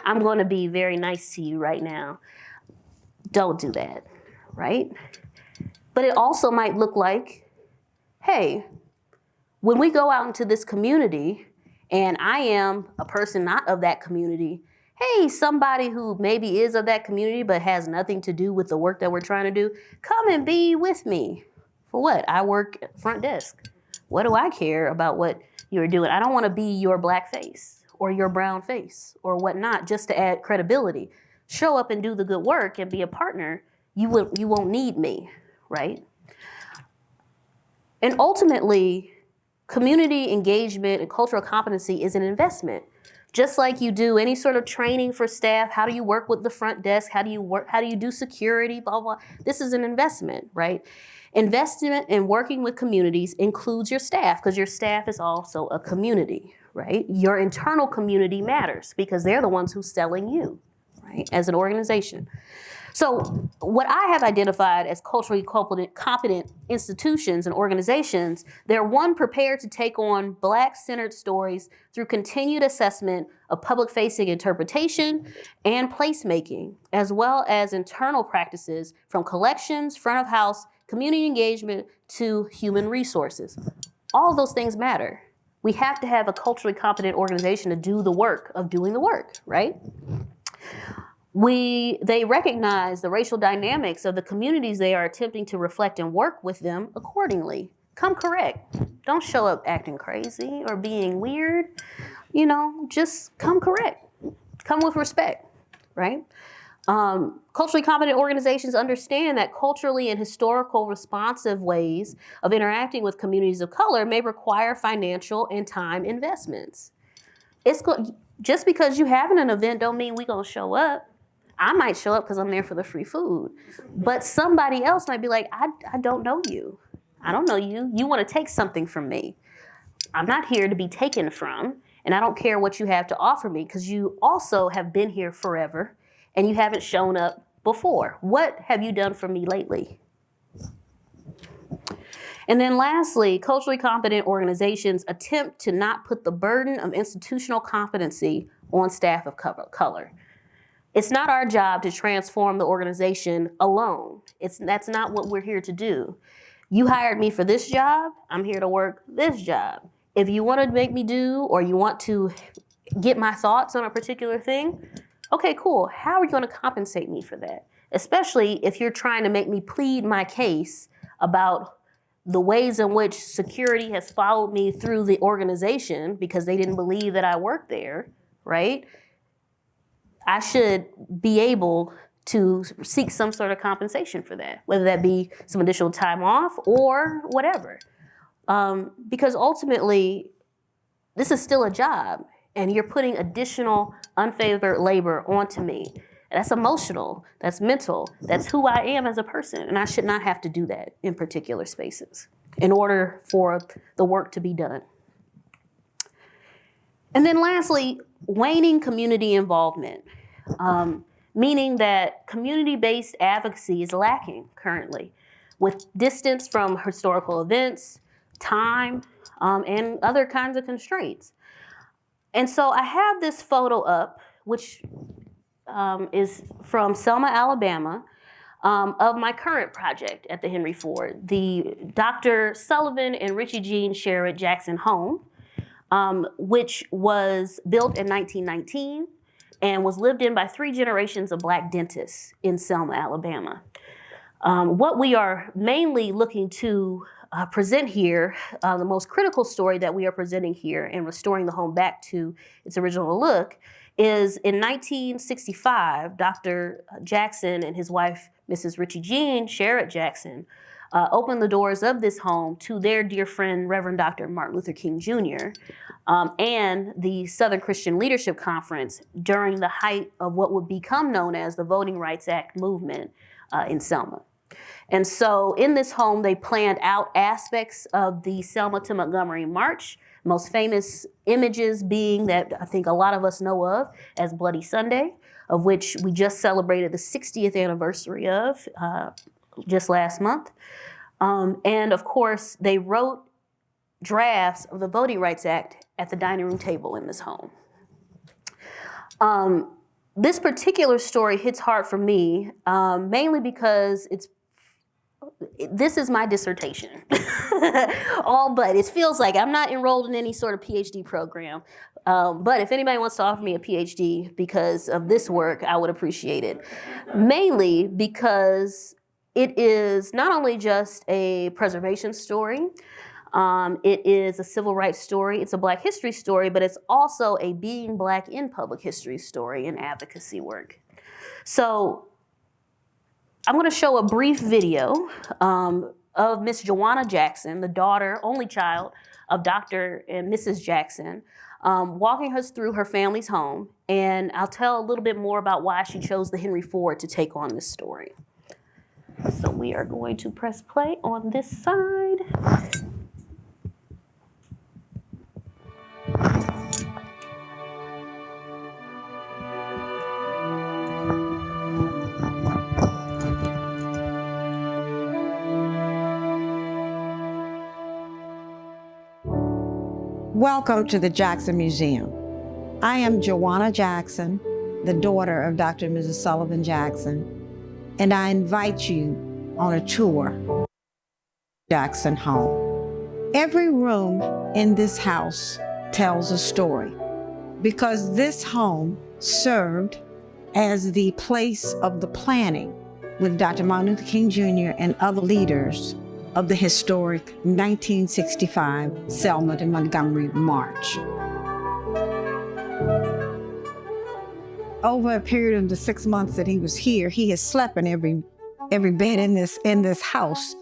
[SPEAKER 3] I'm going to be very nice to you right now. Don't do that, right? But it also might look like, hey, when we go out into this community and I am a person not of that community, hey, somebody who maybe is of that community but has nothing to do with the work that we're trying to do, come and be with me. For what? I work front desk. What do I care about what you're doing? I don't want to be your black face or your brown face or whatnot just to add credibility. Show up and do the good work and be a partner. You won't need me, right? And ultimately, community engagement and cultural competency is an investment. Just like you do any sort of training for staff, how do you work with the front desk? How do you do security, blah, blah. This is an investment, right? Investment in working with communities includes your staff, because your staff is also a community, right? Your internal community matters because they're the ones who's selling you, right, as an organization. So what I have identified as culturally competent institutions and organizations, they're one, prepared to take on Black-centered stories through continued assessment of public-facing interpretation and placemaking, as well as internal practices from collections, front of house, community engagement, to human resources. All of those things matter. We have to have a culturally competent organization to do the work of doing the work, right? They recognize the racial dynamics of the communities they are attempting to reflect and work with them accordingly. Come correct. Don't show up acting crazy or being weird. Just come correct. Come with respect, right? Culturally competent organizations understand that culturally and historical responsive ways of interacting with communities of color may require financial and time investments. Just because you having an event don't mean we gonna show up. I might show up because I'm there for the free food. But somebody else might be like, I don't know you. I don't know you. You want to take something from me. I'm not here to be taken from, and I don't care what you have to offer me because you also have been here forever and you haven't shown up before. What have you done for me lately? And then lastly, culturally competent organizations attempt to not put the burden of institutional competency on staff of color. It's not our job to transform the organization alone. That's not what we're here to do. You hired me for this job, I'm here to work this job. If you want to make me do, or you want to get my thoughts on a particular thing, okay, cool. How are you going to compensate me for that? Especially if you're trying to make me plead my case about the ways in which security has followed me through the organization because they didn't believe that I worked there, right? I should be able to seek some sort of compensation for that, whether that be some additional time off or whatever. Because ultimately, this is still a job, and you're putting additional unfavored labor onto me. That's emotional, that's mental, that's who I am as a person, and I should not have to do that in particular spaces in order for the work to be done. And then lastly, waning community involvement, meaning that community-based advocacy is lacking currently, with distance from historical events, time, and other kinds of constraints. And so I have this photo up, which is from Selma, Alabama, of my current project at the Henry Ford, the Dr. Sullivan and Richie Jean Sherritt Jackson home, which was built in 1919 and was lived in by 3 generations of Black dentists in Selma, Alabama. What we are mainly looking to present here, the most critical story that we are presenting here in restoring the home back to its original look, is in 1965, Dr. Jackson and his wife, Mrs. Richie Jean Sherritt Jackson, opened the doors of this home to their dear friend, Reverend Dr. Martin Luther King Jr., and the Southern Christian Leadership Conference during the height of what would become known as the Voting Rights Act movement in Selma. And so in this home, they planned out aspects of the Selma to Montgomery March, most famous images being that I think a lot of us know of as Bloody Sunday, of which we just celebrated the 60th anniversary of just last month. And of course, they wrote drafts of the Voting Rights Act at the dining room table in this home. This particular story hits hard for me, mainly because this is my dissertation. All but. It feels like I'm not enrolled in any sort of PhD program. But if anybody wants to offer me a PhD because of this work, I would appreciate it. Mainly because it is not only just a preservation story, it is a civil rights story, it's a Black history story, but it's also a being Black in public history story and advocacy work. So I'm going to show a brief video of Miss Joanna Jackson, the daughter, only child of Dr. and Mrs. Jackson, walking us through her family's home, and I'll tell a little bit more about why she chose the Henry Ford to take on this story. So we are going to press play on this side.
[SPEAKER 4] Welcome to the Jackson Museum. I am Joanna Jackson, the daughter of Dr. and Mrs. Sullivan Jackson, and I invite you on a tour of Jackson home. Every room in this house tells a story because this home served as the place of the planning with Dr. Martin Luther King Jr. and other leaders of the historic 1965 Selma to Montgomery March. Over a period of the 6 months that he was here, he has slept in every bed in this house.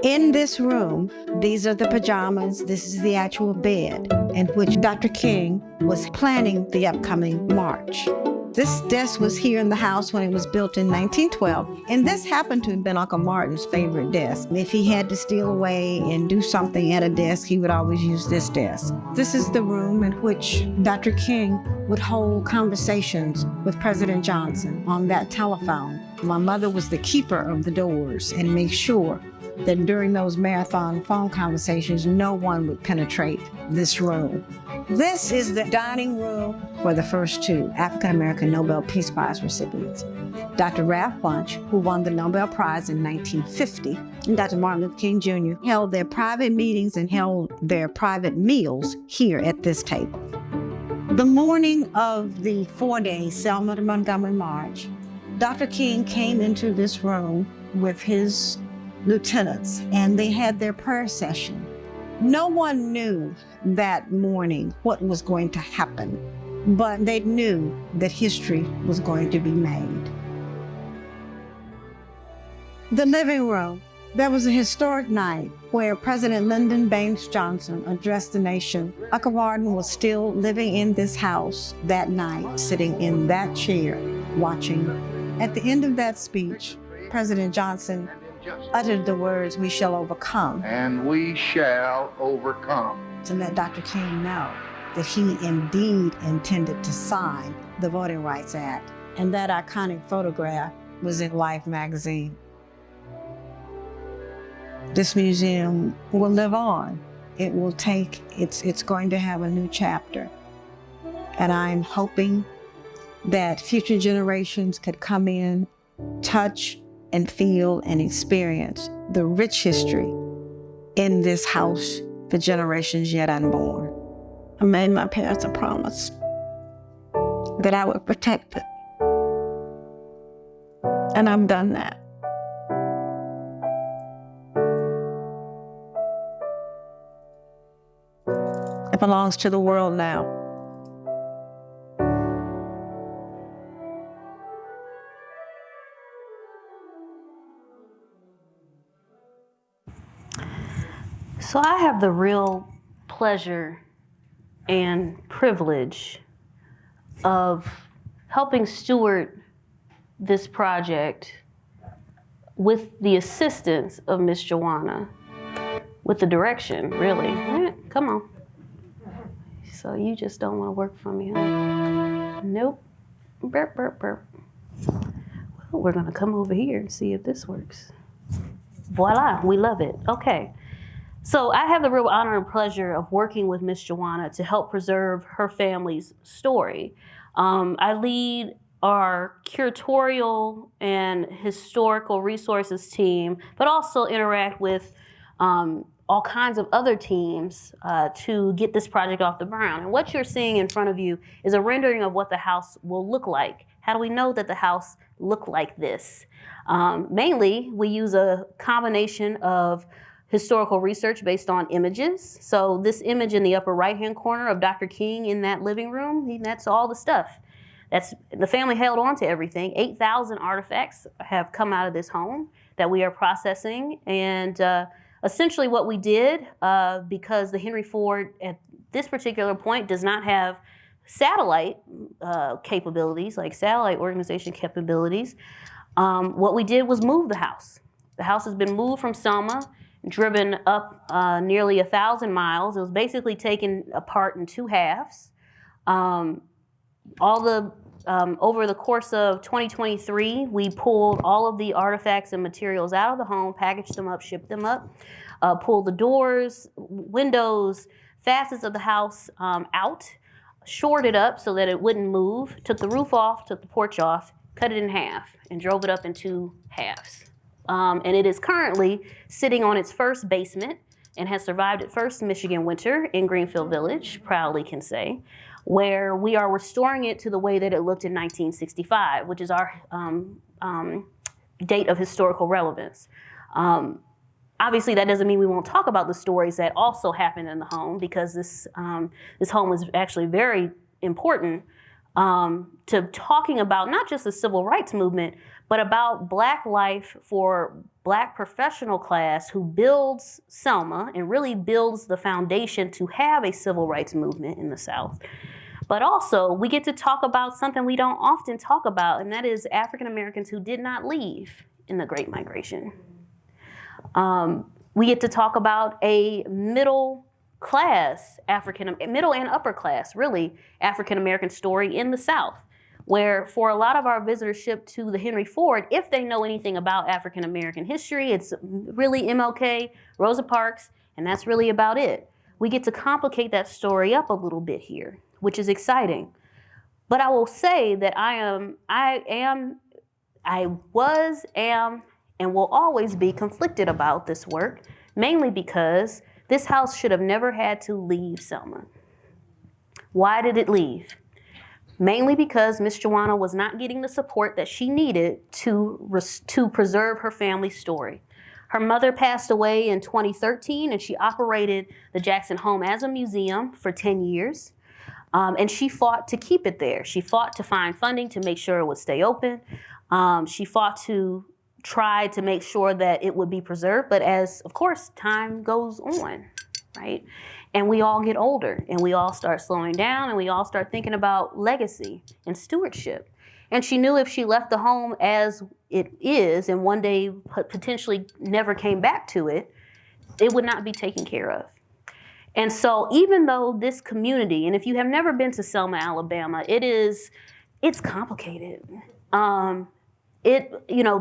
[SPEAKER 4] In this room, these are the pajamas, this is the actual bed in which Dr. King was planning the upcoming march. This desk was here in the house when it was built in 1912, and this happened to have been Uncle Martin's favorite desk. If he had to steal away and do something at a desk, he would always use this desk. This is the room in which Dr. King would hold conversations with President Johnson on that telephone. My mother was the keeper of the doors and made sure that during those marathon phone conversations, no one would penetrate this room. This is the dining room for the first two African-American Nobel Peace Prize recipients. Dr. Ralph Bunche, who won the Nobel Prize in 1950, and Dr. Martin Luther King Jr. held their private meetings and held their private meals here at this table. The morning of the 4-day Selma to Montgomery March, Dr. King came into this room with his lieutenants, and they had their prayer session. No one knew that morning what was going to happen, but they knew that history was going to be made. The living room. There was a historic night where President Lyndon Baines Johnson addressed the nation. Uncle Martin was still living in this house that night, sitting in that chair, watching. At the end of that speech, President Johnson uttered the words, "We shall overcome."
[SPEAKER 5] And we shall overcome.
[SPEAKER 4] To let Dr. King know that he indeed intended to sign the Voting Rights Act. And that iconic photograph was in Life magazine. This museum will live on. It will take, it's going to have a new chapter. And I'm hoping that future generations could come in, touch and feel and experience the rich history in this house for generations yet unborn. I made my parents a promise that I would protect it. And I've done that. It belongs to the world now.
[SPEAKER 3] So I have the real pleasure and privilege of helping steward this project with the assistance of Miss Joanna, with the direction, really. Come on. So you just don't want to work for me, huh? Nope. Burp, burp, burp. Well, we're going to come over here and see if this works. Voila, we love it. Okay. So I have the real honor and pleasure of working with Miss Joanna to help preserve her family's story. I lead our curatorial and historical resources team, but also interact with all kinds of other teams to get this project off the ground. And what you're seeing in front of you is a rendering of what the house will look like. How do we know that the house looked like this? Mainly, we use a combination of historical research based on images. So this image in the upper right-hand corner of Dr. King in that living room, that's all the stuff. The family held on to everything. 8,000 artifacts have come out of this home that we are processing. And essentially what we did, because the Henry Ford at this particular point does not have satellite capabilities, like satellite organization capabilities, what we did was move the house. The house has been moved from Selma, driven up nearly 1,000 miles. It was basically taken apart in two halves. Over the course of 2023, we pulled all of the artifacts and materials out of the home, packaged them up, shipped them up, pulled the doors, windows, facets of the house out, shored it up so that it wouldn't move, took the roof off, took the porch off, cut it in half, and drove it up in two halves. And it is currently sitting on its first basement and has survived its first Michigan winter in Greenfield Village, proudly can say, where we are restoring it to the way that it looked in 1965, which is our date of historical relevance. Obviously, that doesn't mean we won't talk about the stories that also happened in the home, because this home is actually very important to talking about not just the civil rights movement, but about Black life for Black professional class who builds Selma and really builds the foundation to have a civil rights movement in the South. But also, we get to talk about something we don't often talk about, and that is African Americans who did not leave in the Great Migration. We get to talk about a middle and upper class, really, African American story in the South. where for a lot of our visitorship to the Henry Ford, if they know anything about African American history, it's really MLK, Rosa Parks, and that's really about it. We get to complicate that story up a little bit here, which is exciting. But I will say that I was, am, and will always be conflicted about this work, mainly because this house should have never had to leave Selma. Why did it leave? Mainly because Miss Joanna was not getting the support that she needed to preserve her family's story. Her mother passed away in 2013, and she operated the Jackson home as a museum for 10 years. And she fought to keep it there. She fought to find funding to make sure it would stay open. She fought to try to make sure that it would be preserved. But as, of course, time goes on, right? And we all get older, and we all start slowing down, and we all start thinking about legacy and stewardship. And she knew if she left the home as it is and one day potentially never came back to it, it would not be taken care of. And so even though this community, and if you have never been to Selma, Alabama, it's complicated. The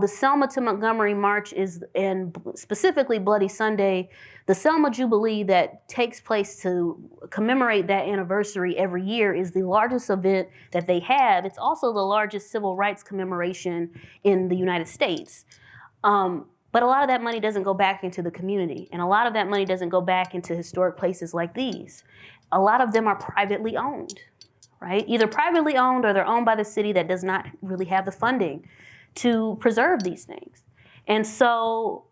[SPEAKER 3] Selma to Montgomery March and specifically Bloody Sunday, the Selma Jubilee that takes place to commemorate that anniversary every year is the largest event that they have. It's also the largest civil rights commemoration in the United States. But a lot of that money doesn't go back into the community, and a lot of that money doesn't go back into historic places like these. A lot of them are privately owned, right? Either privately owned or they're owned by the city that does not really have the funding to preserve these things. And so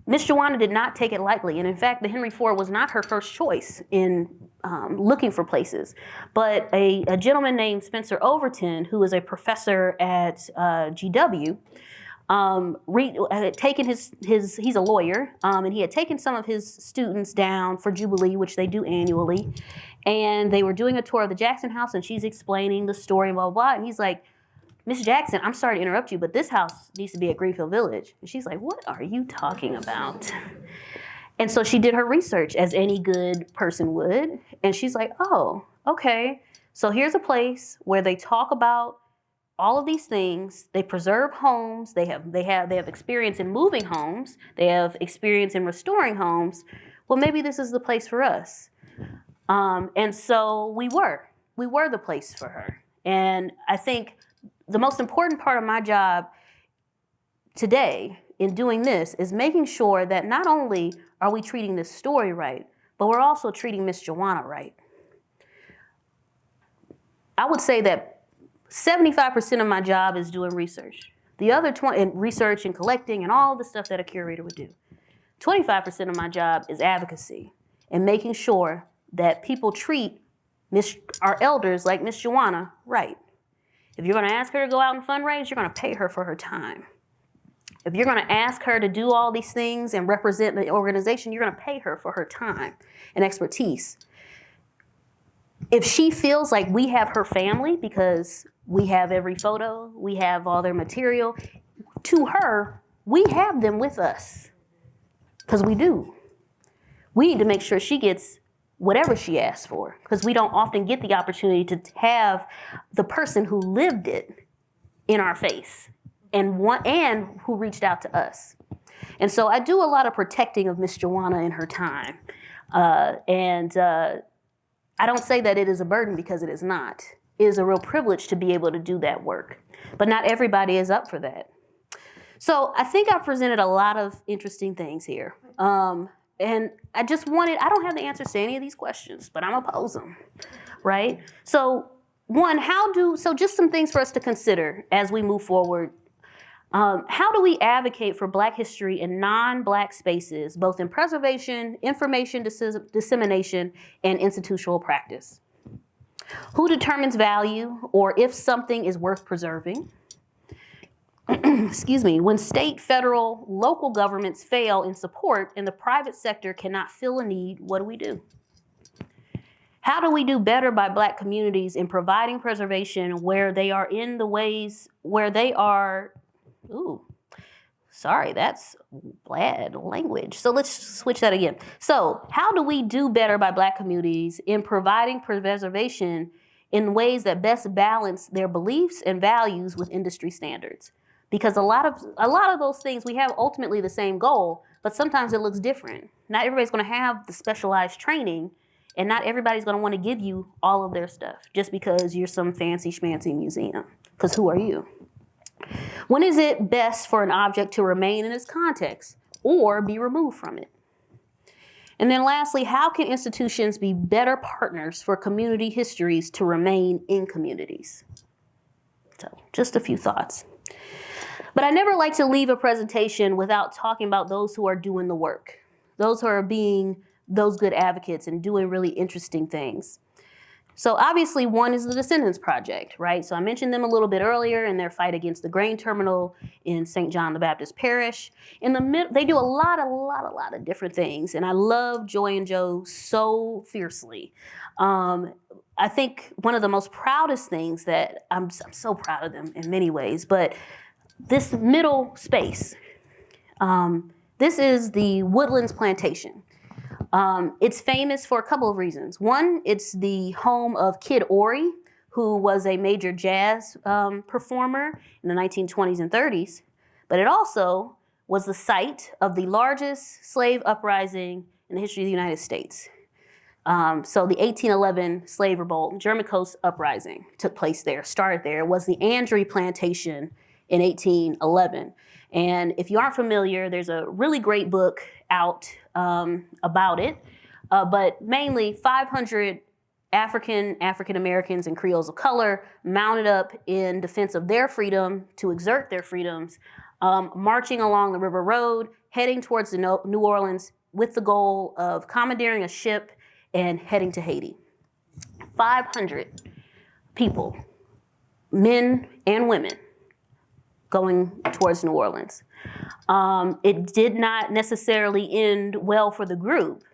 [SPEAKER 3] Miss Joanna did not take it lightly. And in fact, the Henry Ford was not her first choice in looking for places. But a gentleman named Spencer Overton, who is a professor at GW, had taken he's a lawyer, and he had taken some of his students down for Jubilee, which they do annually. And they were doing a tour of the Jackson house, and she's explaining the story, blah, blah, blah. And he's like, Miss Jackson, I'm sorry to interrupt you, but this house needs to be at Greenfield Village. And she's like, what are you talking about? And so she did her research, as any good person would. And she's like, oh, okay. So here's a place where they talk about all of these things. They preserve homes. They have experience in moving homes. They have experience in restoring homes. Well, maybe this is the place for us. And so we were the place for her. And I think the most important part of my job today in doing this is making sure that not only are we treating this story right, but we're also treating Miss Joanna right. I would say that 75% of my job is doing research. The other 20, and research and collecting and all the stuff that a curator would do. 25% of my job is advocacy and making sure that people treat our elders like Miss Joanna right. If you're going to ask her to go out and fundraise, you're going to pay her for her time. If you're going to ask her to do all these things and represent the organization, you're going to pay her for her time and expertise. If she feels like we have her family because we have every photo, we have all their material, to her, we have them with us because we do. We need to make sure she gets whatever she asks for, because we don't often get the opportunity to have the person who lived it in our face and who reached out to us. And so I do a lot of protecting of Miss Joanna in her time. I don't say that it is a burden, because it is not. It is a real privilege to be able to do that work. But not everybody is up for that. So I think I presented a lot of interesting things here. And I don't have the answers to any of these questions, but I'm gonna pose them, right? So just some things for us to consider as we move forward. How do we advocate for Black history in non-Black spaces, both in preservation, information dissemination, and institutional practice? Who determines value, or if something is worth preserving? Excuse me, when state, federal, local governments fail in support and the private sector cannot fill a need, what do we do? How do we do better by Black communities in providing preservation where they are in the ways where they are, that's bad language. So let's switch that again. So how do we do better by Black communities in providing preservation in ways that best balance their beliefs and values with industry standards. Because a lot of those things, we have ultimately the same goal, but sometimes it looks different. Not everybody's going to have the specialized training, and not everybody's going to want to give you all of their stuff just because you're some fancy schmancy museum. Because who are you? When is it best for an object to remain in its context or be removed from it? And then lastly, how can institutions be better partners for community histories to remain in communities? So just a few thoughts. But I never like to leave a presentation without talking about those who are doing the work, those who are being those good advocates and doing really interesting things. So obviously one is the Descendants Project, right? So I mentioned them a little bit earlier in their fight against the grain terminal in St. John the Baptist Parish. In the middle, they do a lot of different things, and I love Joy and Joe so fiercely. I think one of the most proudest things that I'm so proud of them in many ways, but this middle space, this is the Woodlands Plantation. It's famous for a couple of reasons. One, it's the home of Kid Ory, who was a major jazz performer in the 1920s and 30s, but it also was the site of the largest slave uprising in the history of the United States. So the 1811 slave revolt, German Coast Uprising, took place there, started there. It was the Andry Plantation in 1811. And if you aren't familiar, there's a really great book out about it, but mainly 500 African Americans and Creoles of color mounted up in defense of their freedom to exert their freedoms, marching along the River Road, heading towards the New Orleans with the goal of commandeering a ship and heading to Haiti. 500 people, men and women, going towards New Orleans. It did not necessarily end well for the group.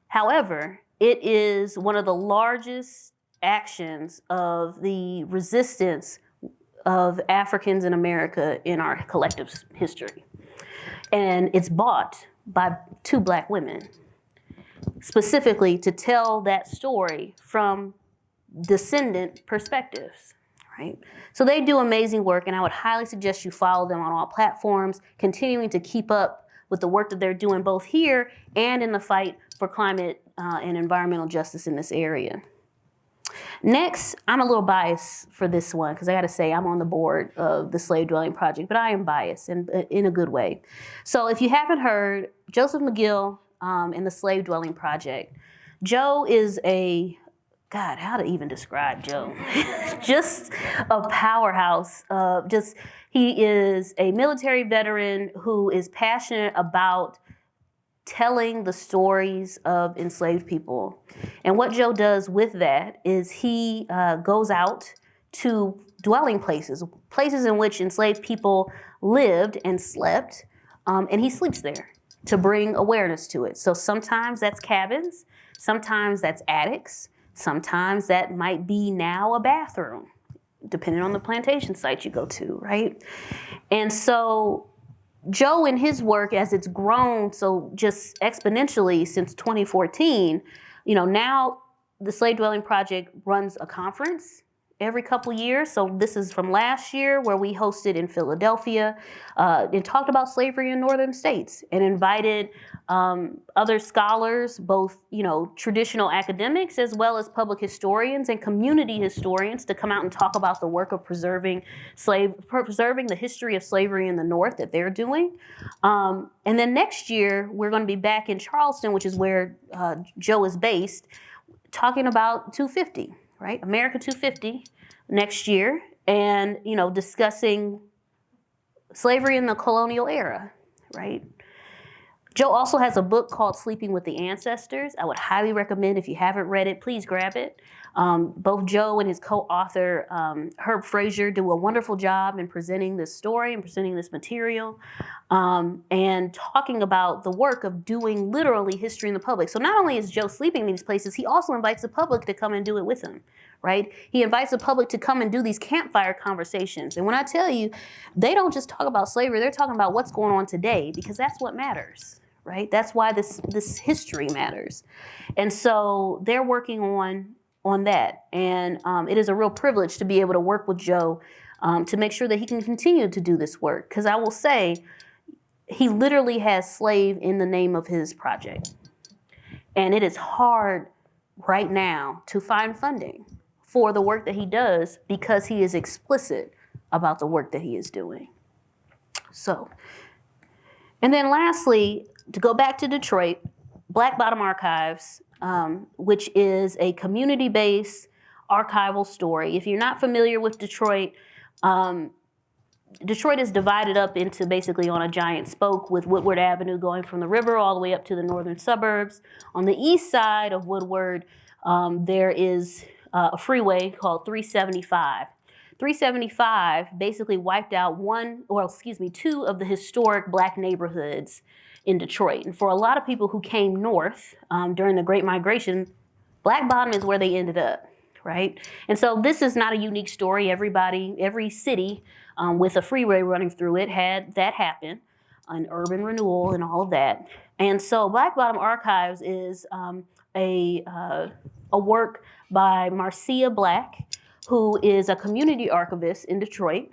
[SPEAKER 3] However, it is one of the largest actions of the resistance of Africans in America in our collective history. And it's bought by 2 Black women, specifically to tell that story from descendant perspectives. Right? So they do amazing work, and I would highly suggest you follow them on all platforms, continuing to keep up with the work that they're doing both here and in the fight for climate and environmental justice in this area. Next, I'm a little biased for this one because I got to say I'm on the board of the Slave Dwelling Project, but I am biased in a good way. So if you haven't heard, Joseph McGill and the Slave Dwelling Project, Joe is God, how to even describe Joe? Just a powerhouse. He is a military veteran who is passionate about telling the stories of enslaved people. And what Joe does with that is he goes out to dwelling places in which enslaved people lived and slept, and he sleeps there to bring awareness to it. So sometimes that's cabins, sometimes that's attics, sometimes that might be now a bathroom, depending on the plantation site you go to, right? And so Joe in his work, as it's grown so just exponentially since 2014, now the Slave Dwelling Project runs a conference every couple years. So this is from last year where we hosted in Philadelphia and talked about slavery in northern states and invited other scholars, both traditional academics as well as public historians and community historians, to come out and talk about the work of preserving the history of slavery in the North that they're doing. And then next year we're going to be back in Charleston, which is where Joe is based, talking about 250. Right, America 250 next year, and discussing slavery in the colonial era, right? Joe also has a book called Sleeping with the Ancestors. I would highly recommend, if you haven't read it, please grab it. Both Joe and his co-author, Herb Frazier, do a wonderful job in presenting this story and presenting this material, and talking about the work of doing literally history in the public. So not only is Joe sleeping in these places, he also invites the public to come and do it with him, right? He invites the public to come and do these campfire conversations. And when I tell you, they don't just talk about slavery, they're talking about what's going on today, because that's what matters. Right? That's why this history matters. And so they're working on on that. And it is a real privilege to be able to work with Joe to make sure that he can continue to do this work. Because I will say, he literally has slave in the name of his project. And it is hard right now to find funding for the work that he does because he is explicit about the work that he is doing. So, and then lastly, to go back to Detroit, Black Bottom Archives, which is a community-based archival story. If you're not familiar with Detroit, Detroit is divided up into basically on a giant spoke with Woodward Avenue going from the river all the way up to the northern suburbs. On the east side of Woodward, there is a freeway called 375. 375 basically wiped out two of the historic Black neighborhoods in Detroit. And for a lot of people who came north during the Great Migration, Black Bottom is where they ended up, right? And so this is not a unique story. Every city with a freeway running through it had that happen, an urban renewal and all of that. And so Black Bottom Archives is a work by Marcia Black, who is a community archivist in Detroit,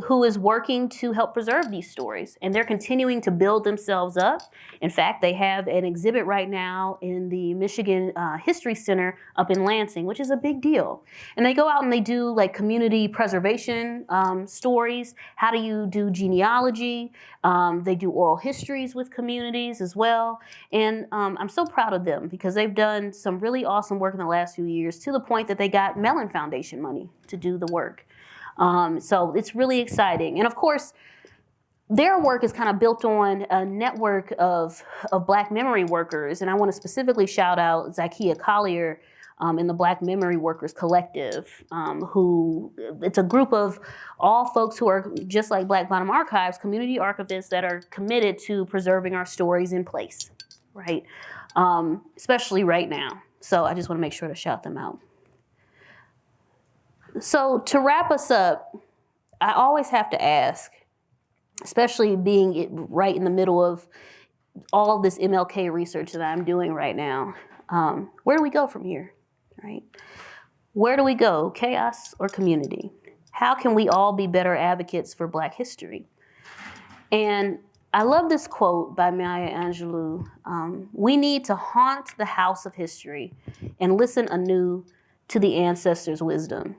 [SPEAKER 3] who is working to help preserve these stories. And they're continuing to build themselves up. In fact, they have an exhibit right now in the Michigan History Center up in Lansing, which is a big deal. And they go out and they do like community preservation stories. How do you do genealogy? They do oral histories with communities as well. And I'm so proud of them because they've done some really awesome work in the last few years to the point that they got Mellon Foundation money to do the work. So it's really exciting. And of course, their work is kind of built on a network of Black memory workers. And I want to specifically shout out Zakiya Collier in the Black Memory Workers Collective, who it's a group of all folks who are just like Black Bottom Archives, community archivists that are committed to preserving our stories in place, right? Especially right now. So I just want to make sure to shout them out. So to wrap us up, I always have to ask, especially being right in the middle of all of this MLK research that I'm doing right now, where do we go from here, right? Where do we go, chaos or community? How can we all be better advocates for Black history? And I love this quote by Maya Angelou. We need to haunt the house of history and listen anew to the ancestors' wisdom.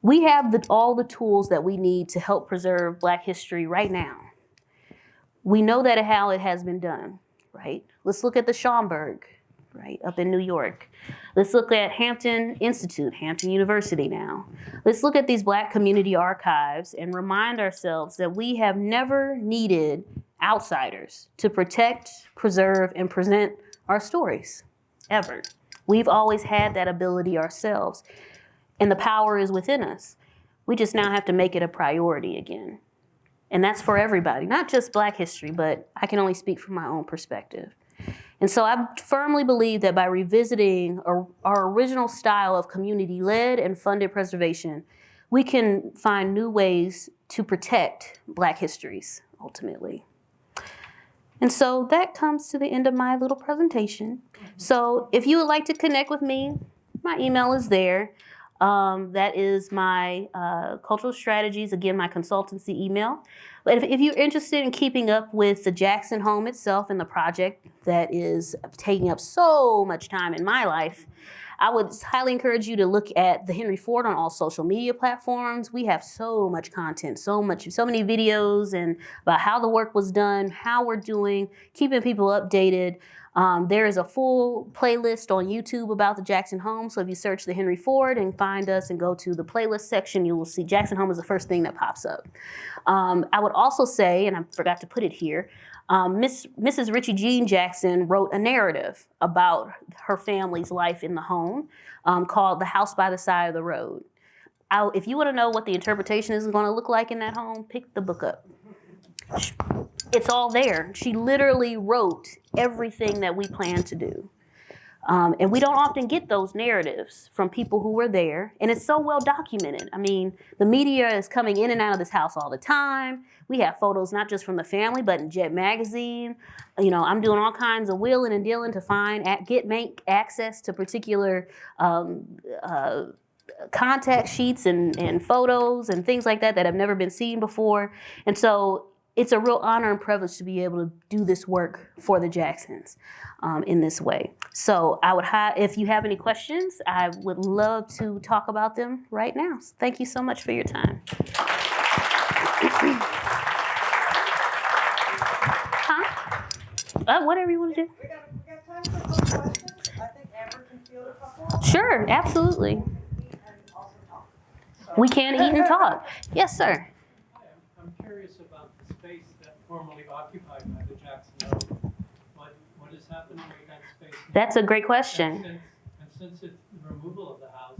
[SPEAKER 3] We have all the tools that we need to help preserve Black history right now. We know that how it has been done, right? Let's look at the Schomburg, right, up in New York. Let's look at Hampton Institute, Hampton University now. Let's look at these Black community archives and remind ourselves that we have never needed outsiders to protect, preserve, and present our stories, ever. We've always had that ability ourselves. And the power is within us. We just now have to make it a priority again. And that's for everybody, not just Black history, but I can only speak from my own perspective. And so I firmly believe that by revisiting our original style of community-led and funded preservation, we can find new ways to protect Black histories, ultimately. And so that comes to the end of my little presentation. So if you would like to connect with me, my email is there. That is my cultural strategies, again, my consultancy email. But if you're interested in keeping up with the Jackson home itself and the project that is taking up so much time in my life, I would highly encourage you to look at the Henry Ford on all social media platforms. We have so much content, so many videos and about how the work was done, how we're doing, keeping people updated. There is a full playlist on YouTube about the Jackson home. So if you search the Henry Ford and find us and go to the playlist section, you will see Jackson home is the first thing that pops up. I would also say, and I forgot to put it here, Mrs. Richie Jean Jackson wrote a narrative about her family's life in the home called The House by the Side of the Road. If you want to know what the interpretation is going to look like in that home, pick the book up. It's all there. She literally wrote everything that we plan to do. And we don't often get those narratives from people who were there. And it's so well documented. I mean, the media is coming in and out of this house all the time. We have photos not just from the family, but in Jet Magazine. You know, I'm doing all kinds of wheeling and dealing to make access to particular contact sheets and photos and things like that have never been seen before. And so it's a real honor and privilege to be able to do this work for the Jacksons in this way. So if you have any questions, I would love to talk about them right now. So thank you so much for your time. Whatever you want to do.
[SPEAKER 2] We got time for a couple questions. I think Amber can field a couple.
[SPEAKER 3] Sure, absolutely. We can eat and talk. Yes, sir.
[SPEAKER 6] I'm curious about the space that formerly occupied by the Jackson home. What has happened with that space?
[SPEAKER 3] That's a great question.
[SPEAKER 6] And since the removal of the house,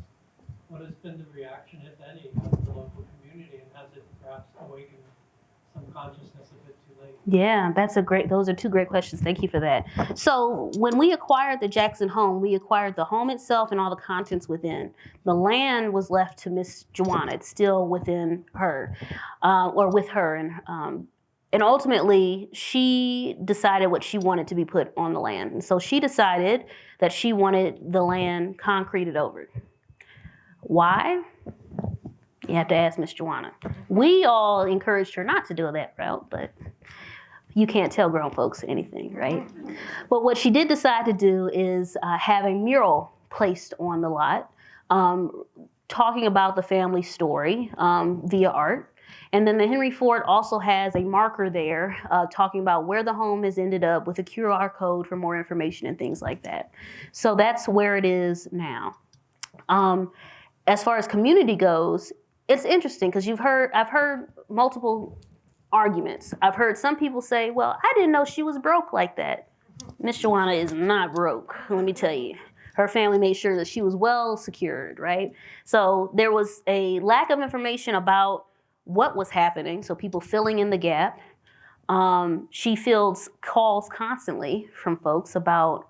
[SPEAKER 6] what has been the reaction, if any, of the local community, and has it perhaps awakened some consciousness a bit too late?
[SPEAKER 3] Yeah, those are two great questions. Thank you for that. So when we acquired the Jackson home, we acquired the home itself and all the contents within. The land was left to Miss Joanna. It's still within her, or with her. And ultimately, she decided what she wanted to be put on the land. And so she decided that she wanted the land concreted over. Why? You have to ask Miss Joanna. We all encouraged her not to do that route, but you can't tell grown folks anything, right? But what she did decide to do is have a mural placed on the lot, talking about the family story via art. And then the Henry Ford also has a marker there talking about where the home has ended up with a QR code for more information and things like that. So that's where it is now. As far as community goes, it's interesting because I've heard multiple arguments. I've heard some people say, well, I didn't know she was broke like that. Miss Joanna is not broke, let me tell you. Her family made sure that she was well secured, right? So there was a lack of information about what was happening, so people filling in the gap. She fields calls constantly from folks about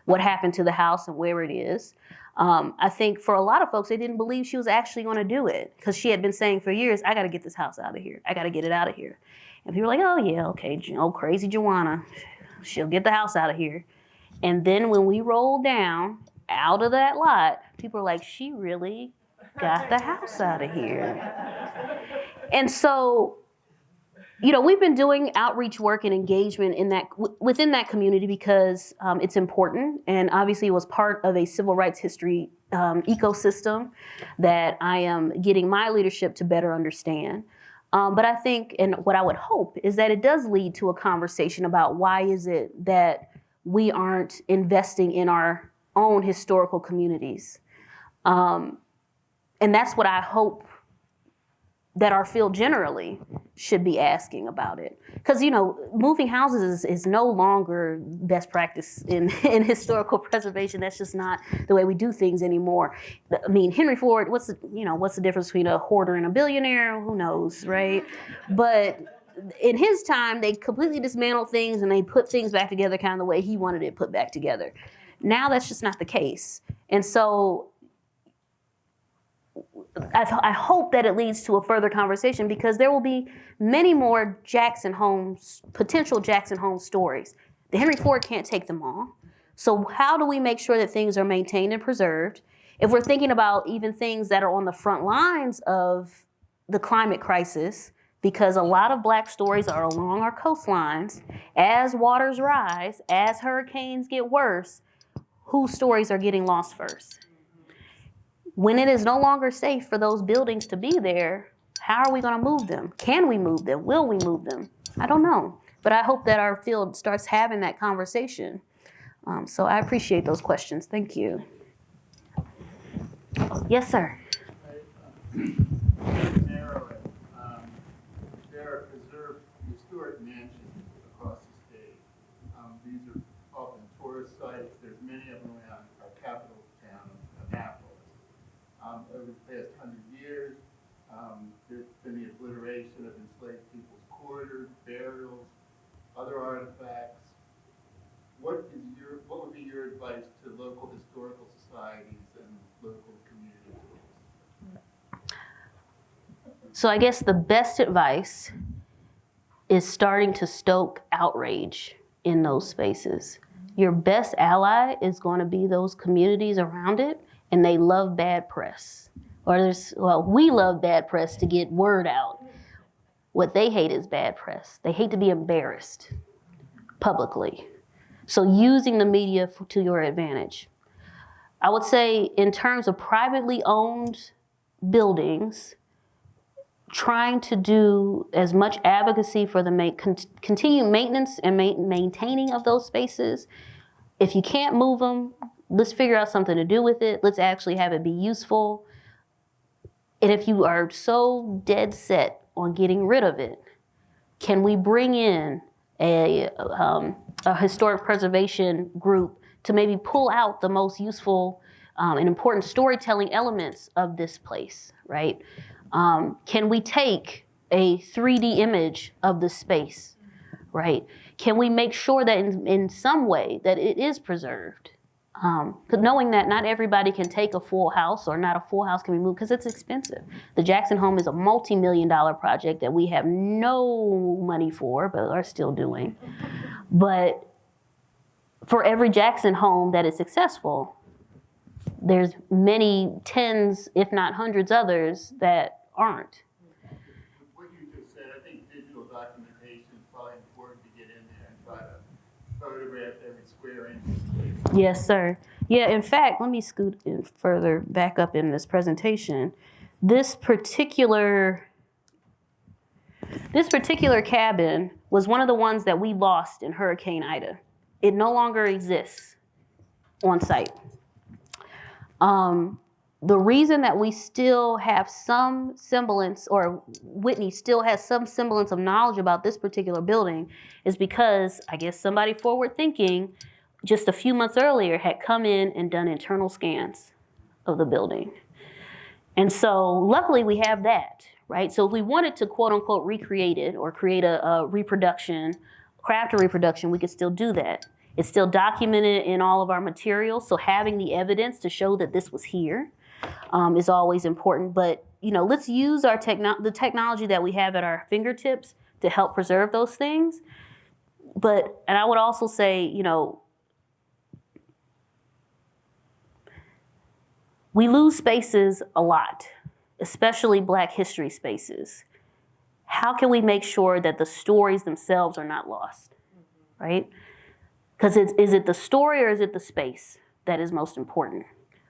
[SPEAKER 3] what happened to the house and where it is. I think for a lot of folks, they didn't believe she was actually going to do it because she had been saying for years, I got to get this house out of here. I got to get it out of here. And people were like, oh, yeah, okay, crazy Joanna. She'll get the house out of here. And then when we rolled down out of that lot, people were like, she really got the house out of here. And so, we've been doing outreach work and engagement within that community because it's important, and obviously it was part of a civil rights history ecosystem that I am getting my leadership to better understand. But I think, and what I would hope, is that it does lead to a conversation about why is it that we aren't investing in our own historical communities. And that's what I hope that our field generally should be asking about it. Because, moving houses is no longer best practice in historical preservation. That's just not the way we do things anymore. I mean, Henry Ford, what's the difference between a hoarder and a billionaire? Who knows, right? But in his time, they completely dismantled things and they put things back together kind of the way he wanted it put back together. Now that's just not the case. And so I hope that it leads to a further conversation because there will be many more potential Jackson Holmes stories. The Henry Ford can't take them all. So how do we make sure that things are maintained and preserved? If we're thinking about even things that are on the front lines of the climate crisis, because a lot of Black stories are along our coastlines, as waters rise, as hurricanes get worse, whose stories are getting lost first? When it is no longer safe for those buildings to be there, how are we going to move them? Can we move them? Will we move them? I don't know. But I hope that our field starts having that conversation. So I appreciate those questions. Thank you. Yes, sir.
[SPEAKER 7] Narrow it. There are preserved historic mansions across the state. These are often tourist sites. There's many of them around our capital town of Annapolis. Over the past 100 years, there's been the obliteration of enslaved people's quarters, burials, other artifacts. What would be your advice to historical societies and local communities.
[SPEAKER 3] So I guess the best advice is starting to stoke outrage in those spaces. Your best ally is going to be those communities around it, and they love bad press. We love bad press to get word out. What they hate is bad press. They hate to be embarrassed publicly. So using the media to your advantage. I would say in terms of privately owned buildings, trying to do as much advocacy for the continued maintenance and maintaining of those spaces. If you can't move them, let's figure out something to do with it. Let's actually have it be useful. And if you are so dead set on getting rid of it, can we bring in a historic preservation group to maybe pull out the most useful and important storytelling elements of this place, right? Can we take a 3D image of the space, right? Can we make sure that in some way that it is preserved? Because knowing that not everybody can take a full house, or not a full house can be moved because it's expensive. The Jackson home is a multi-million-dollar project that we have no money for, but are still doing. But for every Jackson home that is successful, there's many tens, if not hundreds others that aren't.
[SPEAKER 7] With what you just said, I think digital documentation is probably important to get in there and try to photograph every square inch of space.
[SPEAKER 3] Yes, sir. Yeah, in fact, let me scoot in further back up in this presentation. This particular cabin was one of the ones that we lost in Hurricane Ida. It no longer exists on site. The reason that we still have some semblance, or Whitney still has some semblance of knowledge about this particular building, is because I guess somebody forward thinking just a few months earlier had come in and done internal scans of the building. And so luckily we have that, right? So if we wanted to quote unquote recreate it or create a reproduction, craft a reproduction, we could still do that. It's still documented in all of our materials, so having the evidence to show that this was here is always important. But let's use the technology that we have at our fingertips to help preserve those things. And I would also say, we lose spaces a lot, especially Black history spaces. How can we make sure that the stories themselves are not lost, right? Because is it the story or is it the space that is most important?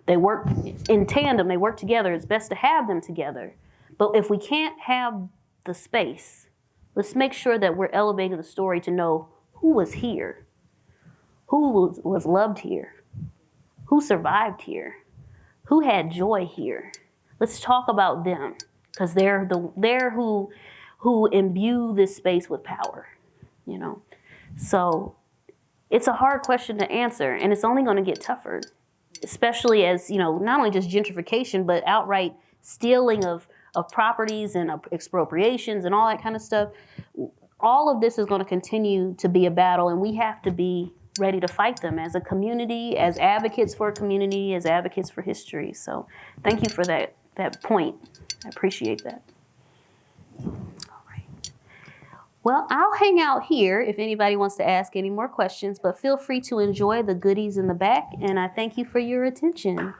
[SPEAKER 3] They work in tandem, they work together. It's best to have them together. But if we can't have the space, let's make sure that we're elevating the story to know who was here, who was loved here, who survived here, who had joy here. Let's talk about them, because they're who imbue this space with power, So it's a hard question to answer, and it's only going to get tougher, especially as, not only just gentrification, but outright stealing of properties and expropriations and all that kind of stuff. All of this is going to continue to be a battle, and we have to be ready to fight them as a community, as advocates for a community, as advocates for history. So thank you for that point. I appreciate that. All right. Well, I'll hang out here if anybody wants to ask any more questions, but feel free to enjoy the goodies in the back, and I thank you for your attention.